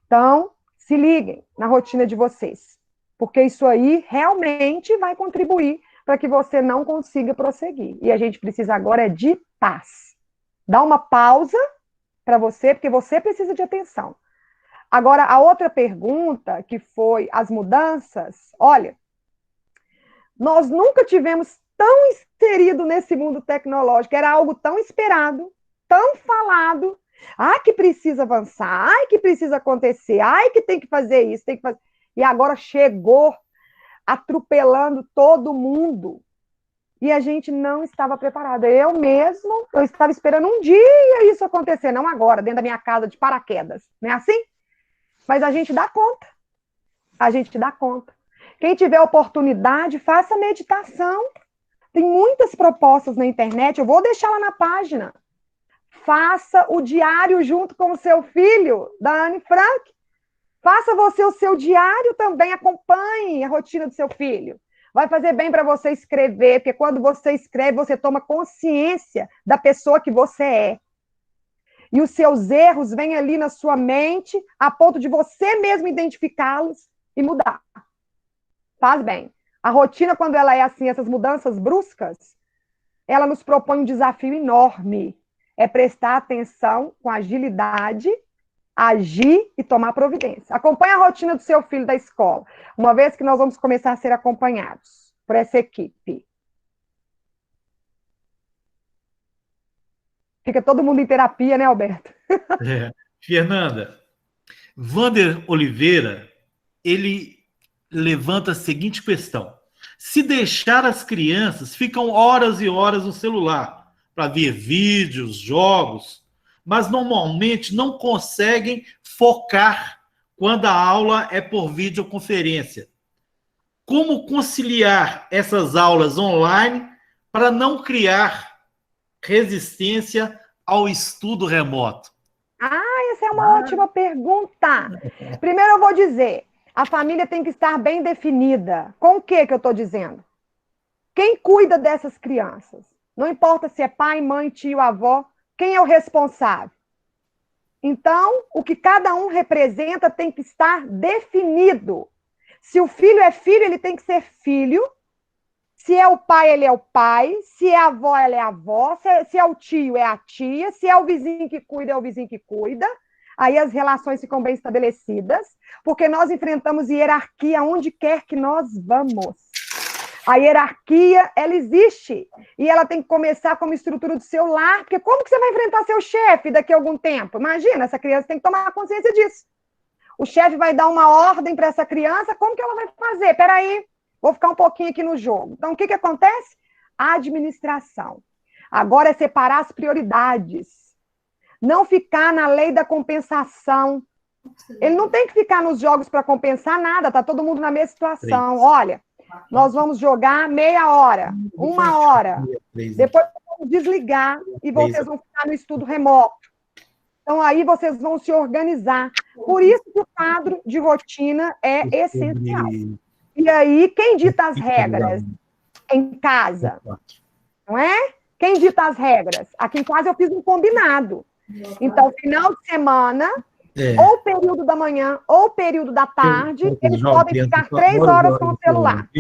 Então, se liguem na rotina de vocês, porque isso aí realmente vai contribuir para que você não consiga prosseguir. E a gente precisa agora de paz. Dá uma pausa para você, porque você precisa de atenção. Agora, a outra pergunta, que foi as mudanças, olha, nós nunca tivemos tão inserido nesse mundo tecnológico, era algo tão esperado, tão falado, que precisa avançar, que precisa acontecer, que tem que fazer isso, tem que fazer... E agora chegou atropelando todo mundo. E a gente não estava preparada. Eu estava esperando um dia isso acontecer, não agora, dentro da minha casa de paraquedas. Não é assim? Mas a gente dá conta. A gente dá conta. Quem tiver oportunidade, faça meditação. Tem muitas propostas na internet, eu vou deixar lá na página. Faça o diário junto com o seu filho, da Anne Frank. Faça você o seu diário também, acompanhe a rotina do seu filho. Vai fazer bem para você escrever, porque quando você escreve, você toma consciência da pessoa que você é. E os seus erros vêm ali na sua mente, a ponto de você mesmo identificá-los e mudar. Faz bem. A rotina, quando ela é assim, essas mudanças bruscas, ela nos propõe um desafio enorme. É prestar atenção com agilidade, agir e tomar providência. Acompanhe a rotina do seu filho da escola, uma vez que nós vamos começar a ser acompanhados por essa equipe. Fica todo mundo em terapia, né, Alberto? Fernanda, Wander Oliveira, ele levanta a seguinte questão. Se deixar as crianças, ficam horas e horas no celular para ver vídeos, jogos, mas normalmente não conseguem focar quando a aula é por videoconferência. Como conciliar essas aulas online para não criar resistência ao estudo remoto? Essa é uma ótima pergunta. Primeiro eu vou dizer, a família tem que estar bem definida. Com o que eu estou dizendo? Quem cuida dessas crianças? Não importa se é pai, mãe, tio, avó, quem é o responsável? Então, o que cada um representa tem que estar definido. Se o filho é filho, ele tem que ser filho. Se é o pai, ele é o pai. Se é a avó, ela é a avó. Se é o tio, é a tia. Se é o vizinho que cuida, é o vizinho que cuida. Aí as relações ficam bem estabelecidas, porque nós enfrentamos hierarquia onde quer que nós vamos. A hierarquia, ela existe, e ela tem que começar como estrutura do seu lar, porque como que você vai enfrentar seu chefe daqui a algum tempo? Imagina, essa criança tem que tomar consciência disso. O chefe vai dar uma ordem para essa criança, como que ela vai fazer? Peraí, vou ficar um pouquinho aqui no jogo. Então, o que acontece? A administração. Agora é separar as prioridades. Não ficar na lei da compensação. Ele não tem que ficar nos jogos para compensar nada, tá todo mundo na mesma situação. Olha, nós vamos jogar meia hora, 1 hora. Depois vamos desligar e vocês vão ficar no estudo remoto. Então, aí vocês vão se organizar. Por isso que o quadro de rotina é essencial. E aí, quem dita as regras? Em casa. Não é? Quem dita as regras? Aqui em casa eu fiz um combinado. Então, final de semana, ou período da manhã, ou período da tarde, eles podem ficar 3 horas com o celular.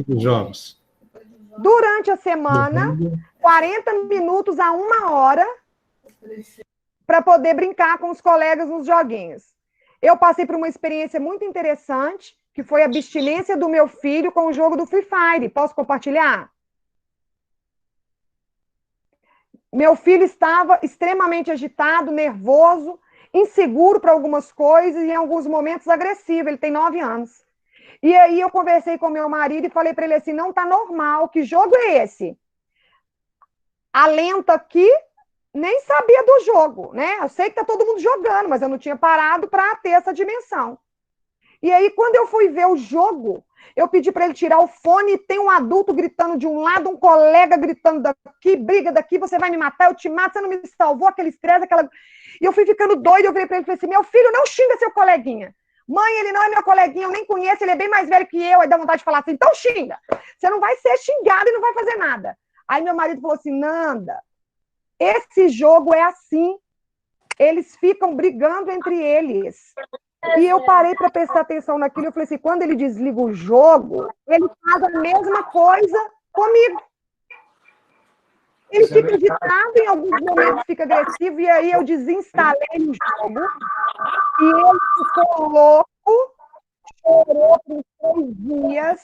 Durante a semana, 40 minutos a 1 hora, para poder brincar com os colegas nos joguinhos. Eu passei por uma experiência muito interessante, que foi a abstinência do meu filho com o jogo do Free Fire. Posso compartilhar? Meu filho estava extremamente agitado, nervoso, inseguro para algumas coisas e, em alguns momentos, agressivo. Ele tem 9 anos. E aí eu conversei com meu marido e falei para ele assim, não está normal, que jogo é esse? A lenta aqui nem sabia do jogo, né? Eu sei que está todo mundo jogando, mas eu não tinha parado para ter essa dimensão. E aí, quando eu fui ver o jogo, eu pedi para ele tirar o fone e tem um adulto gritando de um lado, um colega gritando daqui, briga daqui, você vai me matar, eu te mato, você não me salvou, aquele estresse, aquela... E eu fui ficando doido, eu virei para ele e falei assim, meu filho, não xinga seu coleguinha. Mãe, ele não é meu coleguinha, eu nem conheço, ele é bem mais velho que eu, aí dá vontade de falar assim, então xinga. Você não vai ser xingado e não vai fazer nada. Aí meu marido falou assim, Nanda, esse jogo é assim, eles ficam brigando entre eles. E eu parei para prestar atenção naquilo, eu falei assim, quando ele desliga o jogo, ele faz a mesma coisa comigo. Ele fica agitado, em alguns momentos fica agressivo, e aí eu desinstalei o jogo, e ele ficou louco, chorou por 3 dias,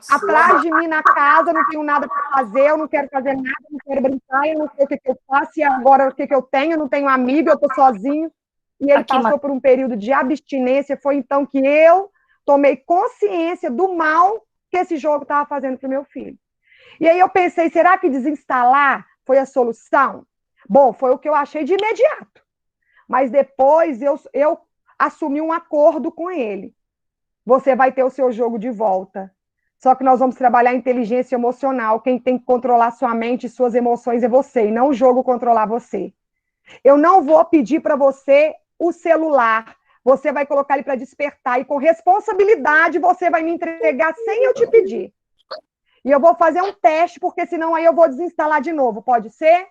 atrás de mim na casa, não tenho nada para fazer, eu não quero fazer nada, não quero brincar, eu não sei o que eu faço, e agora o que eu tenho, eu não tenho amigo, eu estou sozinho. E ele passou por um período de abstinência, foi então que eu tomei consciência do mal que esse jogo estava fazendo para o meu filho. E aí eu pensei, será que desinstalar foi a solução? Bom, foi o que eu achei de imediato. Mas depois eu assumi um acordo com ele. Você vai ter o seu jogo de volta. Só que nós vamos trabalhar inteligência emocional. Quem tem que controlar sua mente e suas emoções é você, e não o jogo controlar você. Eu não vou pedir para você o celular. Você vai colocar ele para despertar, e com responsabilidade você vai me entregar sem eu te pedir. E eu vou fazer um teste, porque senão aí eu vou desinstalar de novo. Pode ser?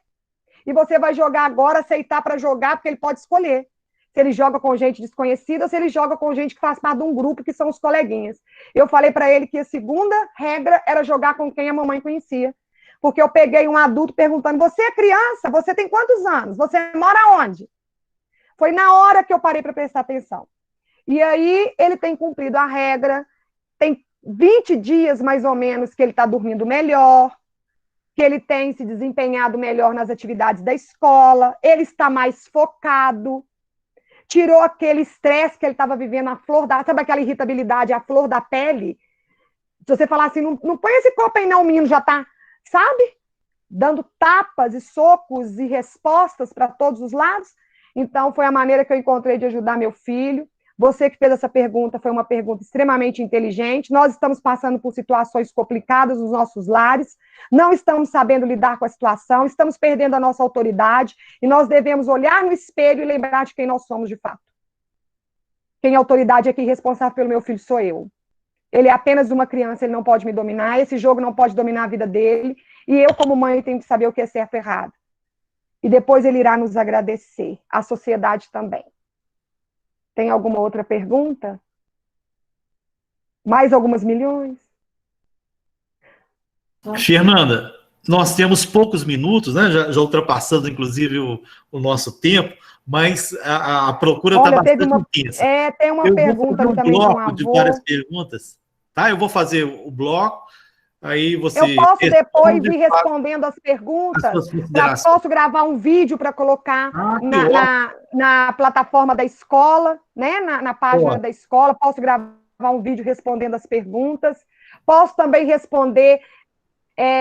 E você vai jogar agora, aceitar para jogar, porque ele pode escolher. Se ele joga com gente desconhecida ou se ele joga com gente que faz parte de um grupo, que são os coleguinhas. Eu falei para ele que a segunda regra era jogar com quem a mamãe conhecia. Porque eu peguei um adulto perguntando, você é criança? Você tem quantos anos? Você mora onde? Foi na hora que eu parei para prestar atenção. E aí ele tem cumprido a regra, tem 20 dias mais ou menos que ele está dormindo melhor, que ele tem se desempenhado melhor nas atividades da escola, ele está mais focado, tirou aquele estresse que ele estava vivendo, a flor da... Sabe aquela irritabilidade, a flor da pele? Se você falar assim, não põe esse copo aí não, o menino já está, sabe? Dando tapas e socos e respostas para todos os lados. Então, foi a maneira que eu encontrei de ajudar meu filho. Você que fez essa pergunta foi uma pergunta extremamente inteligente. Nós estamos passando por situações complicadas nos nossos lares, não estamos sabendo lidar com a situação, estamos perdendo a nossa autoridade, e nós devemos olhar no espelho e lembrar de quem nós somos de fato. Quem é autoridade aqui, responsável pelo meu filho, sou eu. Ele é apenas uma criança, ele não pode me dominar, esse jogo não pode dominar a vida dele, e eu, como mãe, tenho que saber o que é certo e errado. E depois ele irá nos agradecer, a sociedade também. Tem alguma outra pergunta? Mais algumas milhões? Fernanda, nós temos poucos minutos, né? Já ultrapassando, inclusive, o nosso tempo, mas a procura está bastante intensa. Tem uma pergunta também de um avô. De várias perguntas, tá? Eu vou fazer o bloco, aí você... Eu posso depois ir respondendo as perguntas? Posso gravar um vídeo para colocar na plataforma da escola, né? na página da escola, posso gravar um vídeo respondendo as perguntas, posso também responder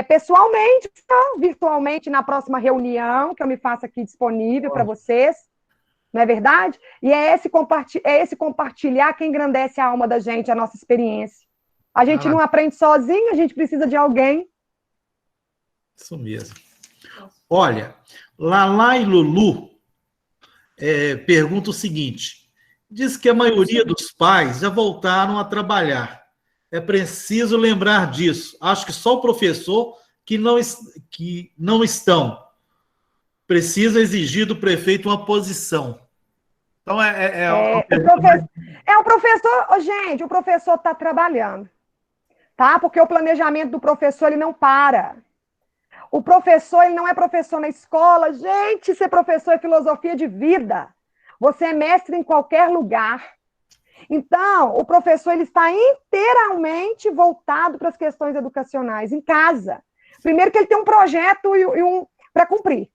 pessoalmente, virtualmente, na próxima reunião, que eu me faço aqui disponível para vocês, não é verdade? E é esse compartilhar que engrandece a alma da gente, a nossa experiência. A gente não aprende sozinho, a gente precisa de alguém. Isso mesmo. Olha, Lala e Lulu pergunta o seguinte, diz que a maioria dos pais já voltaram a trabalhar. É preciso lembrar disso. Acho que só o professor que não estão. Precisa exigir do prefeito uma posição. Então, o professor... Gente, o professor está trabalhando. Tá? Porque o planejamento do professor, ele não para. O professor, ele não é professor na escola. Gente, ser professor é filosofia de vida. Você é mestre em qualquer lugar. Então, o professor, ele está inteiramente voltado para as questões educacionais, em casa. Primeiro que ele tem um projeto para cumprir.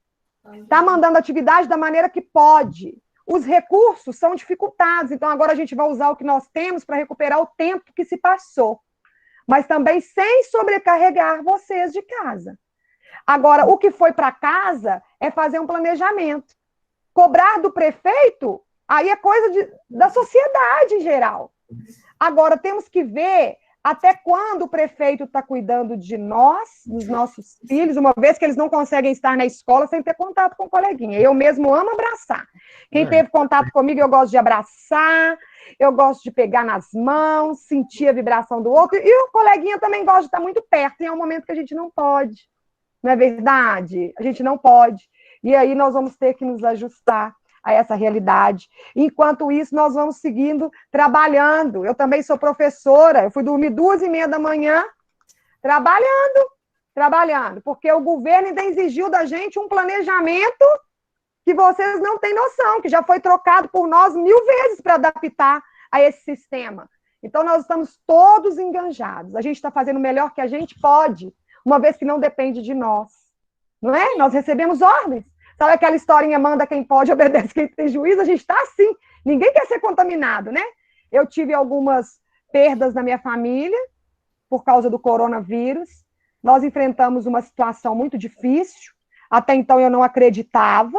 Está mandando atividade da maneira que pode. Os recursos são dificultados, então agora a gente vai usar o que nós temos para recuperar o tempo que se passou. Mas também sem sobrecarregar vocês de casa. Agora, o que foi para casa é fazer um planejamento. Cobrar do prefeito, aí é coisa da sociedade em geral. Agora, temos que ver até quando o prefeito está cuidando de nós, dos nossos filhos, uma vez que eles não conseguem estar na escola sem ter contato com o coleguinha. Eu mesmo amo abraçar. Quem teve contato comigo, eu gosto de abraçar, eu gosto de pegar nas mãos, sentir a vibração do outro, e o coleguinha também gosta de estar muito perto, e é um momento que a gente não pode. Não é verdade? A gente não pode. E aí nós vamos ter que nos ajustar a essa realidade. Enquanto isso, nós vamos seguindo trabalhando. Eu também sou professora, eu fui dormir 2h30 da manhã, trabalhando, porque o governo ainda exigiu da gente um planejamento que vocês não têm noção, que já foi trocado por nós 1000 vezes para adaptar a esse sistema. Então, nós estamos todos enganjados. A gente está fazendo o melhor que a gente pode, uma vez que não depende de nós. Não é? Nós recebemos ordens. Sabe aquela historinha, manda quem pode, obedece quem tem juízo? A gente está assim. Ninguém quer ser contaminado, né? Eu tive algumas perdas na minha família por causa do coronavírus. nós enfrentamos uma situação muito difícil, até então eu não acreditava,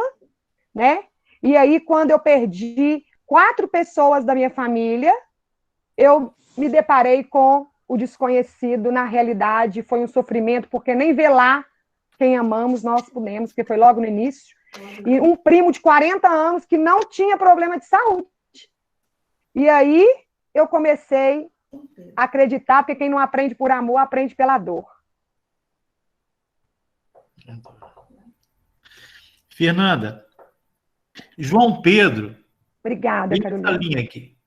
né? E aí, quando eu perdi 4 pessoas da minha família, eu me deparei com o desconhecido. Na realidade, foi um sofrimento, porque nem velar quem amamos nós pudemos, porque foi logo no início. E um primo de 40 anos que não tinha problema de saúde. E aí, eu comecei a acreditar, porque quem não aprende por amor, aprende pela dor. Fernanda, João Pedro. Obrigada, Carolina. Essa linha aqui.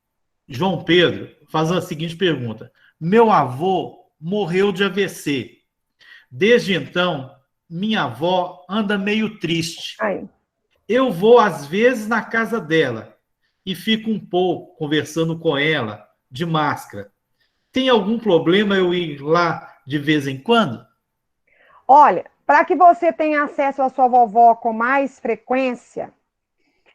João Pedro faz a seguinte pergunta: meu avô morreu de AVC. Desde então, minha avó anda meio triste. Aí. Eu vou, às vezes, na casa dela e fico um pouco conversando com ela de máscara. Tem algum problema eu ir lá de vez em quando? Olha, para que você tenha acesso à sua vovó com mais frequência,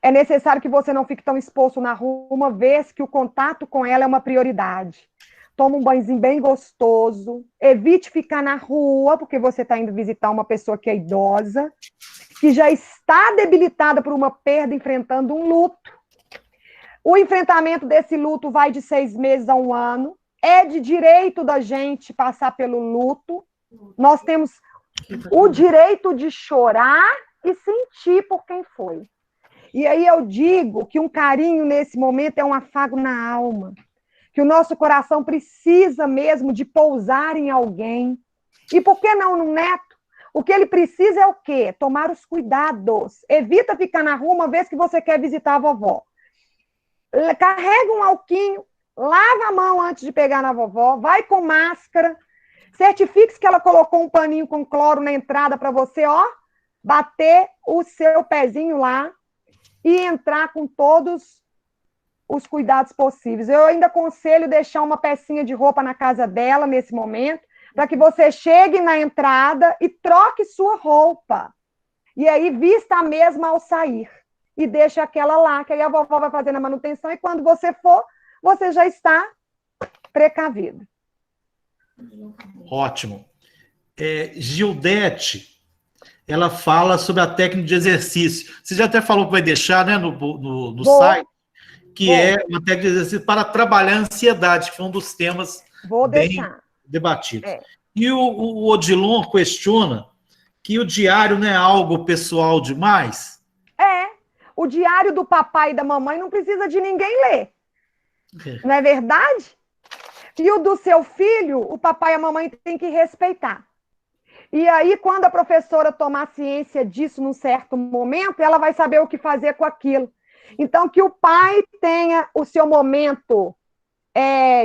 é necessário que você não fique tão exposto na rua, uma vez que o contato com ela é uma prioridade. Toma um banhozinho bem gostoso, evite ficar na rua, porque você está indo visitar uma pessoa que é idosa, que já está debilitada por uma perda, enfrentando um luto. O enfrentamento desse luto vai de 6 meses a 1 ano. É de direito da gente passar pelo luto. Nós temos o direito de chorar e sentir por quem foi. E aí eu digo que um carinho nesse momento é um afago na alma, que o nosso coração precisa mesmo de pousar em alguém. E por que não no neto? O que ele precisa é o quê? Tomar os cuidados. Evita ficar na rua uma vez que você quer visitar a vovó. Carrega um alquinho, lava a mão antes de pegar na vovó, vai com máscara, certifique-se que ela colocou um paninho com cloro na entrada para você, ó, bater o seu pezinho lá e entrar com todos os cuidados possíveis. Eu ainda aconselho deixar uma pecinha de roupa na casa dela nesse momento, para que você chegue na entrada e troque sua roupa. E aí vista a mesma ao sair. E deixa aquela lá, que aí a vovó vai fazendo a manutenção, e quando você for, você já está precavido. Ótimo. Gildete, ela fala sobre a técnica de exercício. Você já até falou que vai deixar, né, no site, que é uma técnica de exercício para trabalhar a ansiedade, que foi um dos temas bem debatidos. E o Odilon questiona que o diário não é algo pessoal demais? O diário do papai e da mamãe não precisa de ninguém ler. Não é verdade? E o do seu filho, o papai e a mamãe têm que respeitar. E aí, quando a professora tomar ciência disso num certo momento, ela vai saber o que fazer com aquilo. Então, que o pai tenha o seu momento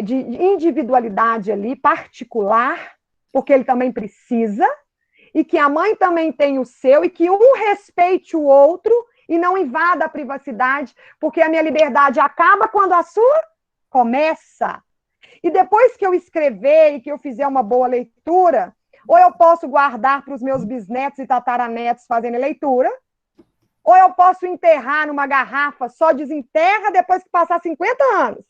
de individualidade ali, particular, porque ele também precisa, e que a mãe também tenha o seu, e que um respeite o outro, e não invada a privacidade, porque a minha liberdade acaba quando a sua começa. E depois que eu escrever e que eu fizer uma boa leitura, ou eu posso guardar para os meus bisnetos e tataranetos fazendo leitura, ou eu posso enterrar numa garrafa, só desenterra depois que passar 50 anos.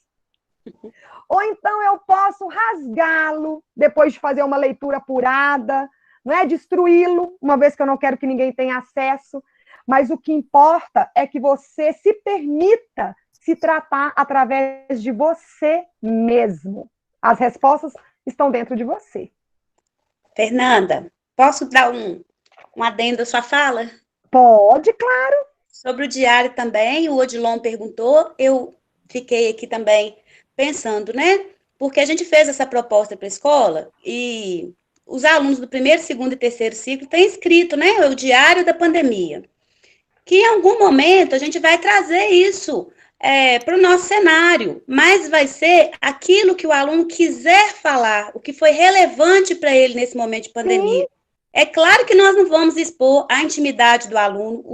Ou então eu posso rasgá-lo depois de fazer uma leitura apurada, não é? Destruí-lo, uma vez que eu não quero que ninguém tenha acesso. Mas o que importa é que você se permita se tratar através de você mesmo. As respostas estão dentro de você. Fernanda, posso dar um adendo à sua fala? Pode, claro. Sobre o diário também, o Odilon perguntou, eu fiquei aqui também pensando, né? Porque a gente fez essa proposta para a escola e os alunos do 1º, 2º e 3º ciclo têm escrito, né? O diário da pandemia. Que em algum momento a gente vai trazer isso para o nosso cenário, mas vai ser aquilo que o aluno quiser falar, o que foi relevante para ele nesse momento de pandemia. Sim. É claro que nós não vamos expor a intimidade do aluno,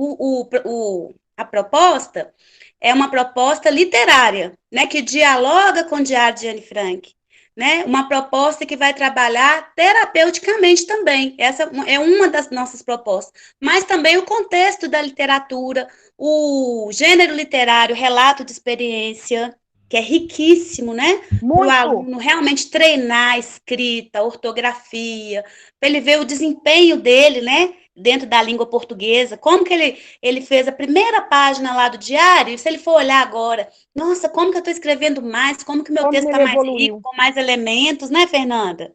a proposta é uma proposta literária, né, que dialoga com o Diário de Anne Frank. Né, uma proposta que vai trabalhar terapeuticamente também, essa é uma das nossas propostas, mas também o contexto da literatura, o gênero literário, relato de experiência, que é riquíssimo, né? Para o Muito. aluno realmente treinar a escrita, a ortografia, para ele ver o desempenho dele, né? Dentro da língua portuguesa, como que ele fez a primeira página lá do diário, e se ele for olhar agora, nossa, como que eu estou escrevendo mais, como que o meu Como texto está ele mais rico, evoluiu. com mais elementos, né, Fernanda?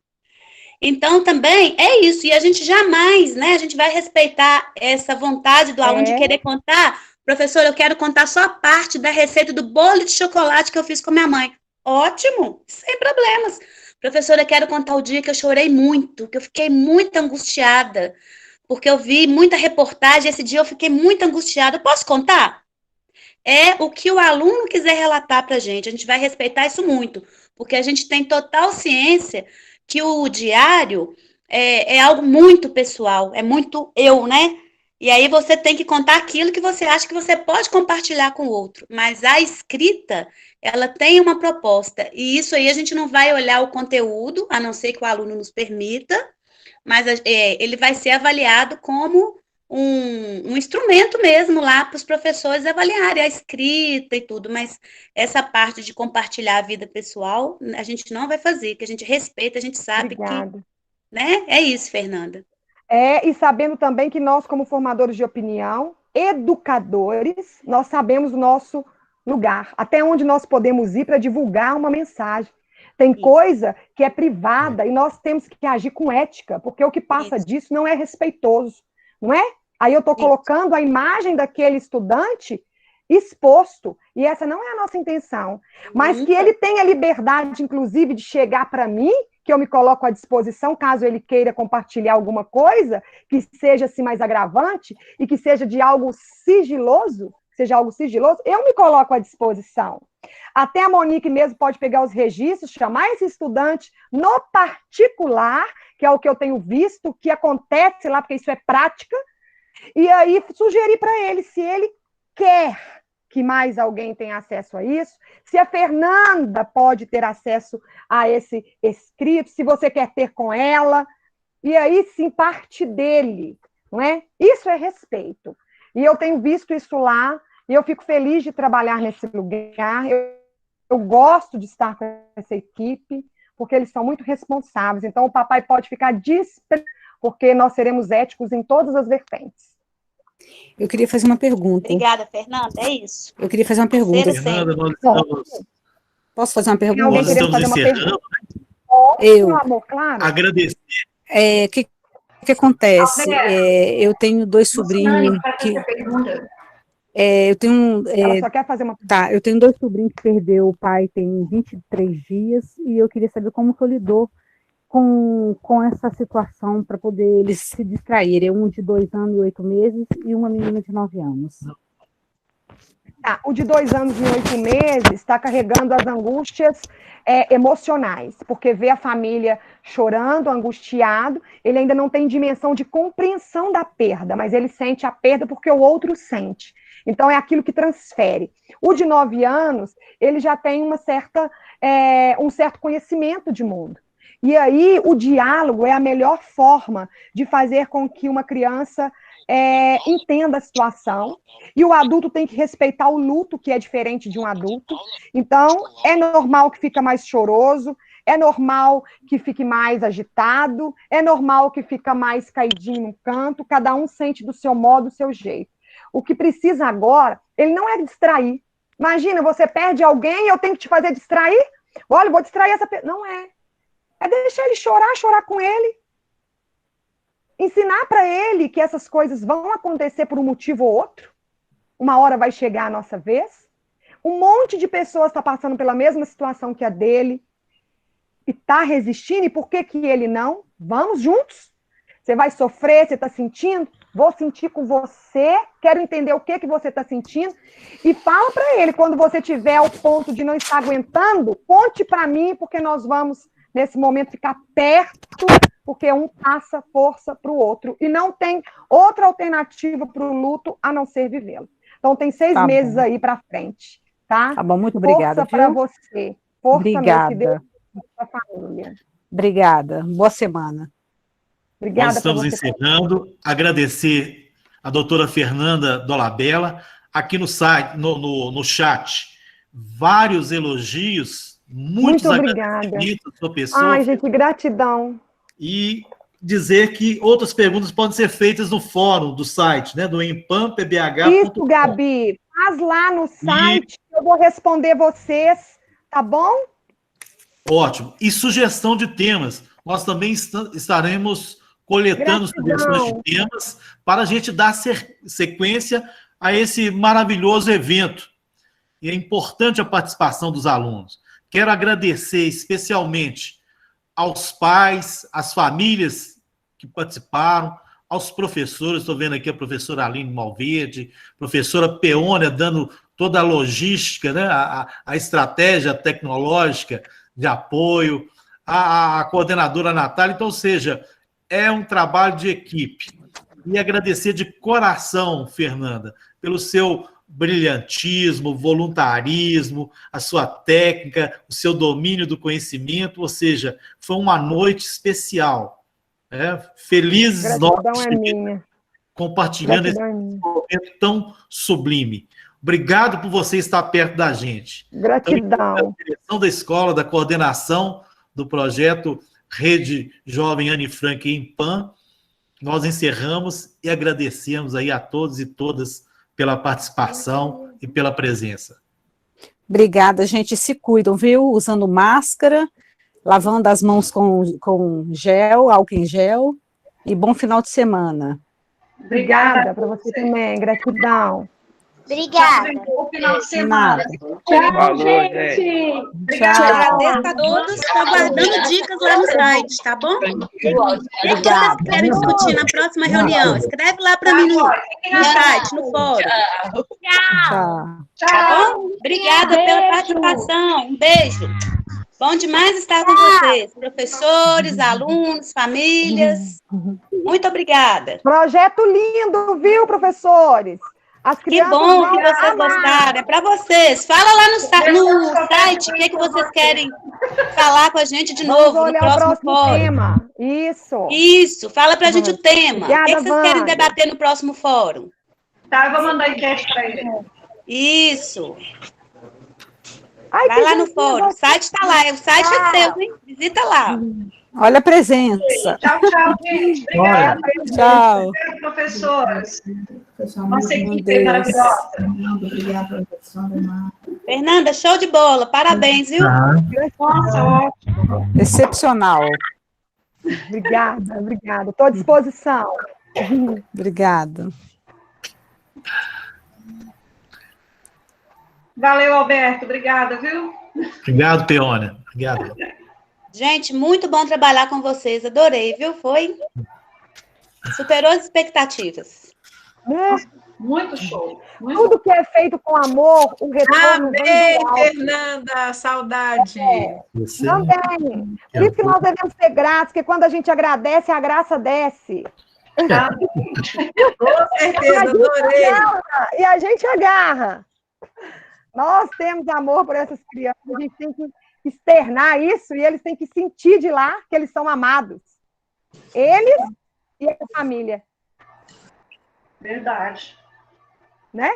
Então, também é isso, e a gente jamais, né, a gente vai respeitar essa vontade do aluno de querer contar. Professor, eu quero contar só a parte da receita do bolo de chocolate que eu fiz com minha mãe. Ótimo, sem problemas. Professora, eu quero contar o dia que eu chorei muito, que eu fiquei muito angustiada, porque eu vi muita reportagem, esse dia eu fiquei muito angustiada. Posso contar? É o que o aluno quiser relatar para a gente vai respeitar isso muito, porque a gente tem total ciência que o diário é algo muito pessoal, é muito eu, né? E aí você tem que contar aquilo que você acha que você pode compartilhar com o outro, mas a escrita, ela tem uma proposta, e isso aí a gente não vai olhar o conteúdo, a não ser que o aluno nos permita, mas ele vai ser avaliado como um instrumento mesmo lá para os professores avaliarem a escrita e tudo, mas essa parte de compartilhar a vida pessoal, a gente não vai fazer, que a gente respeita, a gente sabe Obrigada. que, né? É isso, Fernanda. E sabendo também que nós, como formadores de opinião, educadores, nós sabemos o nosso lugar, até onde nós podemos ir para divulgar uma mensagem. Tem coisa que é privada e nós temos que agir com ética, porque o que passa disso não é respeitoso, não é? Aí eu estou colocando a imagem daquele estudante exposto, e essa não é a nossa intenção. Mas que ele tenha liberdade, inclusive, de chegar para mim, que eu me coloco à disposição, caso ele queira compartilhar alguma coisa, que seja assim mais agravante, e que seja de algo sigiloso, eu me coloco à disposição. Até a Monique mesmo pode pegar os registros, chamar esse estudante no particular, que é o que eu tenho visto, que acontece lá, porque isso é prática, e aí sugerir para ele, se ele quer que mais alguém tenha acesso a isso, se a Fernanda pode ter acesso a esse escrito, se você quer ter com ela, e aí sim parte dele, não é? Isso é respeito. E eu tenho visto isso lá, e eu fico feliz de trabalhar nesse lugar, eu gosto de estar com essa equipe, porque eles são muito responsáveis, então o papai pode ficar porque nós seremos éticos em todas as vertentes. Eu queria fazer uma pergunta. Obrigada, Fernanda, é isso. Eu queria fazer uma pergunta. Fernanda, nós estamos... Posso fazer uma pergunta? Nós estamos encerrando. Meu amor, claro. Agradecer. O que acontece? Eu tenho dois sobrinhos que... eu tenho... Ela só quer fazer uma... Tá, eu tenho dois sobrinhos que perdeu o pai tem 23 dias, e eu queria saber como que eu lidou com essa situação para poder eles se distraírem. Um de 2 anos e 8 meses e uma menina de 9 anos. O de 2 anos e 8 meses está carregando as angústias emocionais, porque vê a família chorando, angustiado, ele ainda não tem dimensão de compreensão da perda, mas ele sente a perda porque o outro sente. Então, é aquilo que transfere. O de 9 anos, ele já tem um certo conhecimento de mundo. E aí, o diálogo é a melhor forma de fazer com que uma criança entenda a situação, e o adulto tem que respeitar o luto, que é diferente de um adulto. Então, é normal que fica mais choroso, é normal que fique mais agitado, é normal que fica mais caidinho no canto, cada um sente do seu modo, do seu jeito. O que precisa agora, ele não é distrair. Imagina, você perde alguém e eu tenho que te fazer distrair? Olha, eu vou distrair essa pessoa. Não é. É deixar ele chorar com ele. Ensinar para ele que essas coisas vão acontecer por um motivo ou outro. Uma hora vai chegar a nossa vez. Um monte de pessoas está passando pela mesma situação que a dele e está resistindo. E por que ele não? Vamos juntos. Você vai sofrer, você está sentindo? Vou sentir com você, quero entender o que você está sentindo. E fala para ele, quando você tiver ao ponto de não estar aguentando, conte para mim, porque nós vamos... nesse momento, ficar perto, porque um passa força para o outro. E não tem outra alternativa para o luto a não ser vivê-lo. Então, tem 6 meses aí para frente, tá? Tá bom, muito obrigada. Força para você. Força obrigada. Que Deus para a família. Obrigada. Boa semana. Obrigada. Nós estamos encerrando. Agradecer a doutora Fernanda Dolabella. Aqui no site, no chat, vários elogios, muitos obrigada. agradecimentos à sua pessoa. Ai, gente, gratidão. E dizer que outras perguntas podem ser feitas no fórum do site, né, do empampbh.com. Isso, Gabi, faz lá no site, eu vou responder vocês, tá bom? Ótimo. E sugestão de temas. Nós também estaremos coletando sugestões de temas para a gente dar sequência a esse maravilhoso evento. E é importante a participação dos alunos. Quero agradecer especialmente aos pais, às famílias que participaram, aos professores, estou vendo aqui a professora Aline Malverde, professora Peônia dando toda a logística, né, a estratégia tecnológica de apoio, a coordenadora Natália. Então, ou seja, é um trabalho de equipe. E agradecer de coração, Fernanda, pelo seu brilhantismo, voluntarismo, a sua técnica, o seu domínio do conhecimento, ou seja, foi uma noite especial. Felizes nós compartilhando esse momento tão sublime. Obrigado por você estar perto da gente. Gratidão. Então, a direção da escola, da coordenação do projeto Rede Jovem Anne Frank em PAN, nós encerramos e agradecemos aí a todos e todas pela participação e pela presença. Obrigada, gente. Se cuidam, viu? Usando máscara, lavando as mãos com gel, álcool em gel, e bom final de semana. Obrigada para você também. Gratidão. Obrigada. Bom final de semana. Tchau, gente. Tchau. Agradeço a todos. Estou aguardando dicas lá no site, tá bom? O que vocês querem discutir na próxima reunião? Escreve lá para mim no site, no fórum. Tchau. Tá bom? Obrigada pela participação. Um beijo. Bom demais estar com vocês, professores, alunos, famílias. Muito obrigada. Projeto lindo, viu, professores? As que bom que vocês gostaram. É para vocês. Fala lá no site o que vocês querem falar com a gente de novo no próximo fórum. Tema. Isso. Isso. Fala para a gente o tema. Obrigada, o que vocês querem debater no próximo fórum? Tá, eu vou mandar enquete para ele. Isso. Vai lá no fórum. O site está lá. O site é seu, hein? Visita lá. Olha a presença. Tchau, gente. Obrigada. Tchau. Professoras. Nossa equipe maravilhosa. Fernanda, show de bola. Parabéns, viu? Nossa, ótimo. Excepcional. Obrigada. Estou à disposição. Obrigada. Valeu, Alberto. Obrigada, viu? Obrigado, Peônia. Obrigado. Gente, muito bom trabalhar com vocês. Adorei, viu? Superou as expectativas. Muito show. Tudo que é feito com amor, o retorno vem do alto. Fernanda, saudade. Também. Por isso que nós devemos ser gratos, porque quando a gente agradece, a graça desce. Com certeza, adorei. E a gente agarra. Nós temos amor por essas crianças, a gente tem que externar isso e eles têm que sentir de lá que eles são amados. Eles e a família. Verdade. Né?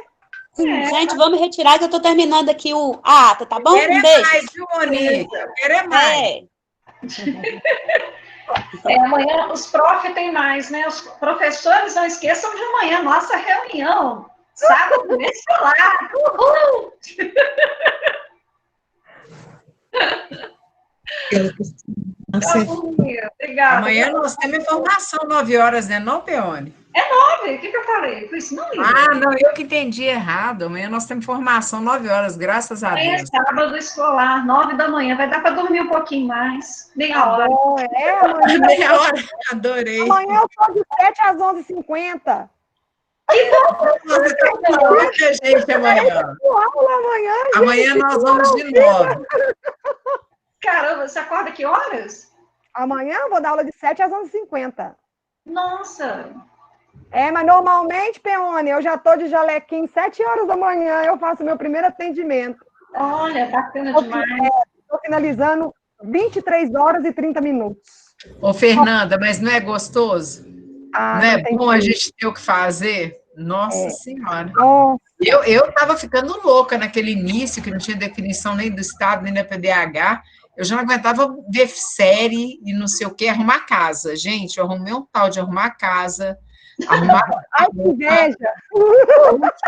Gente, vamos retirar que eu estou terminando aqui a ata, tá bom? Um beijo. Mais, viu, Monique? Querer mais. Amanhã os profs têm mais, né? Os professores não esqueçam de amanhã, nossa reunião. Sábado escolar. Uhul! Obrigada. Amanhã nós temos informação 9 horas, né? Não, Peone? É 9, o que eu falei? Foi isso, não li. Não, eu que entendi errado. Amanhã nós temos informação 9 horas, graças a Deus. É sábado escolar, 9 da manhã. Vai dar para dormir um pouquinho mais. Meia hora. Meia hora, adorei. Amanhã eu sou de 7 às 11h50. Que bom! Você tá com gente amanhã. Amanhã nós vamos de novo. Caramba, você acorda que horas? Amanhã eu vou dar aula de 7 às 11h50. Nossa! Mas normalmente, Peone, eu já estou de jalequinho 7 horas da manhã, eu faço meu primeiro atendimento. Olha, bacana demais. Estou finalizando 23 horas e 30 minutos. Ô, Fernanda, mas não é gostoso? Não é bom a gente ter o que fazer? Nossa Senhora. Nossa, Eu estava ficando louca naquele início, que não tinha definição nem do Estado, nem da PDH. Eu já não aguentava ver série e não sei o que, arrumar casa. Gente, eu arrumei um tal de arrumar casa, arrumar. Ai, que inveja!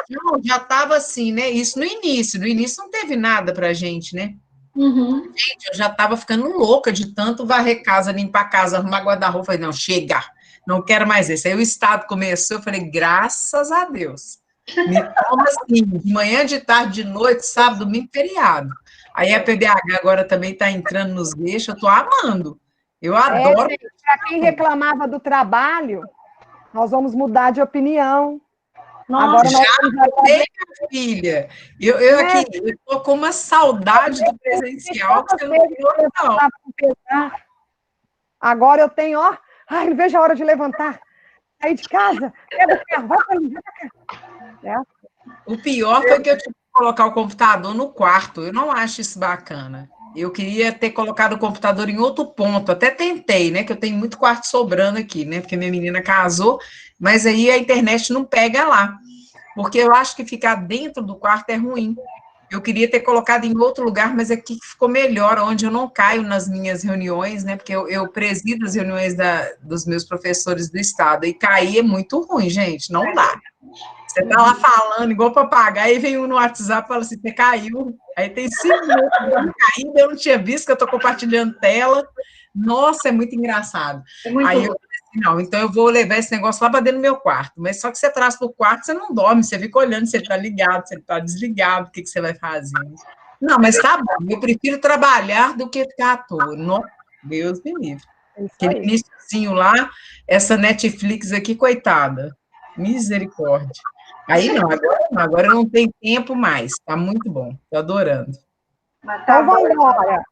Não, já estava assim, né? Isso no início. No início não teve nada para a gente, né? Gente, eu já estava ficando louca de tanto varrer casa, limpar casa, arrumar guarda-roupa. Falei, não, chega, não quero mais isso. Aí o Estado começou, eu falei, graças a Deus. Me toma assim, de manhã, de tarde, de noite, sábado, domingo, feriado. Aí a PDH agora também está entrando nos eixos, eu estou amando. Eu adoro. Para quem reclamava do trabalho, nós vamos mudar de opinião. Nossa, agora nós já minha filha. Eu aqui, eu estou com uma saudade do presencial que você não tem não. Agora eu tenho, ó, ai, não vejo a hora de levantar. Sair de casa, pega o carro, vai para ali, vai para cá. O pior foi que eu tive que colocar o computador no quarto. Eu não acho isso bacana. Eu queria ter colocado o computador em outro ponto. Até tentei, né? Que eu tenho muito quarto sobrando aqui, né? Porque minha menina casou, mas aí a internet não pega lá. Porque eu acho que ficar dentro do quarto é ruim. Eu queria ter colocado em outro lugar, mas aqui ficou melhor, onde eu não caio nas minhas reuniões, né? Porque eu presido as reuniões dos meus professores do estado, e cair é muito ruim, gente, não dá. Você está lá falando, igual papagaio, aí vem um no WhatsApp e fala assim, você caiu. Aí tem 5 minutos caindo, eu não tinha visto que eu estou compartilhando tela. Nossa, é muito engraçado. Aí eu falei assim, não, então eu vou levar esse negócio lá para dentro do meu quarto. Mas só que você traz para o quarto, você não dorme, você fica olhando se ele está ligado, se ele está desligado, o que você vai fazer. Não, mas tá bom, eu prefiro trabalhar do que ficar à toa. Nossa, Deus me livre. Aquele iniciozinho lá, essa Netflix aqui, coitada. Misericórdia. Aí não, agora eu não tenho tempo mais. Tá muito bom, tô adorando. Então vamos embora.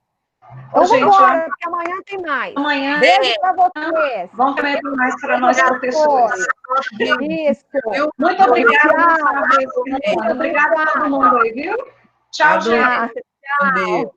Então vamos embora, porque amanhã tem mais. Amanhã. Beijo para vocês. Vamos também ter mais para nós, professores. Isso. Muito obrigada. Muito obrigada a todo mundo aí, viu? Tchau, gente. Tchau.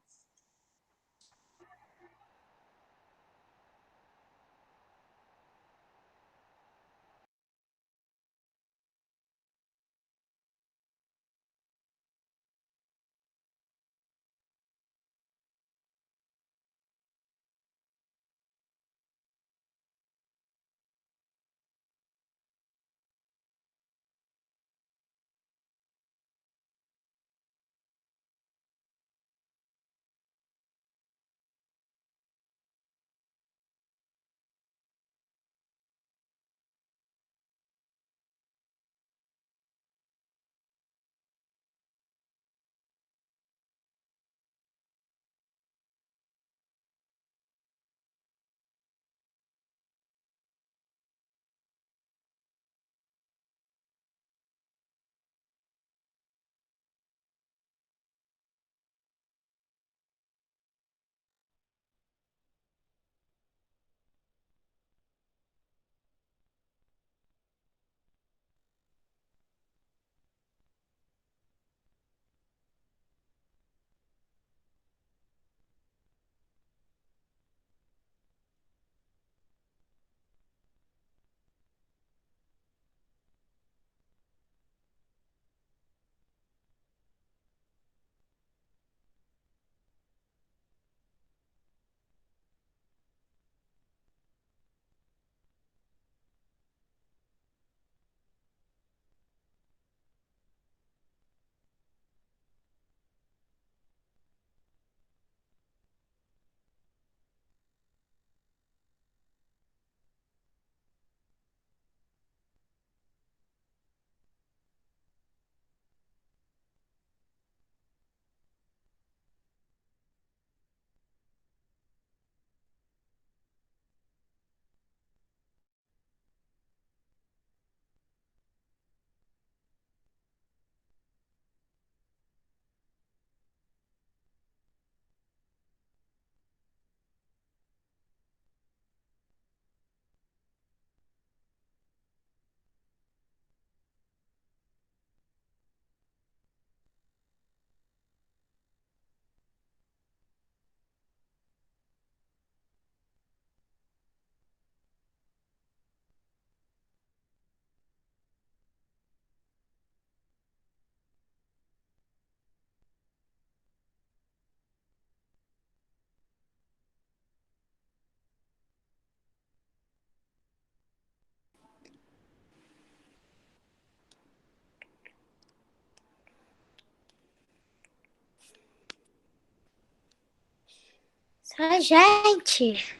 Só a gente.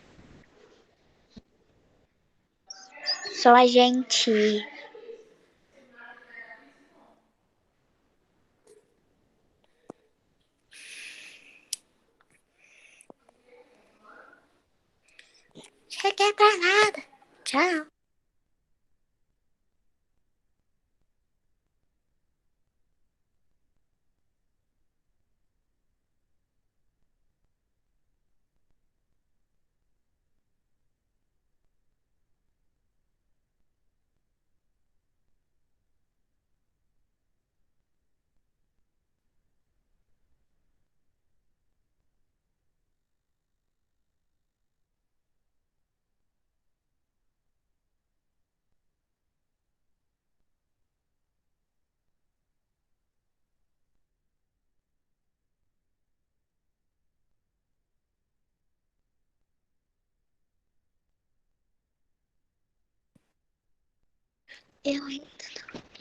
Só a gente. Cheguei pra nada. Tchau. Eu ainda não.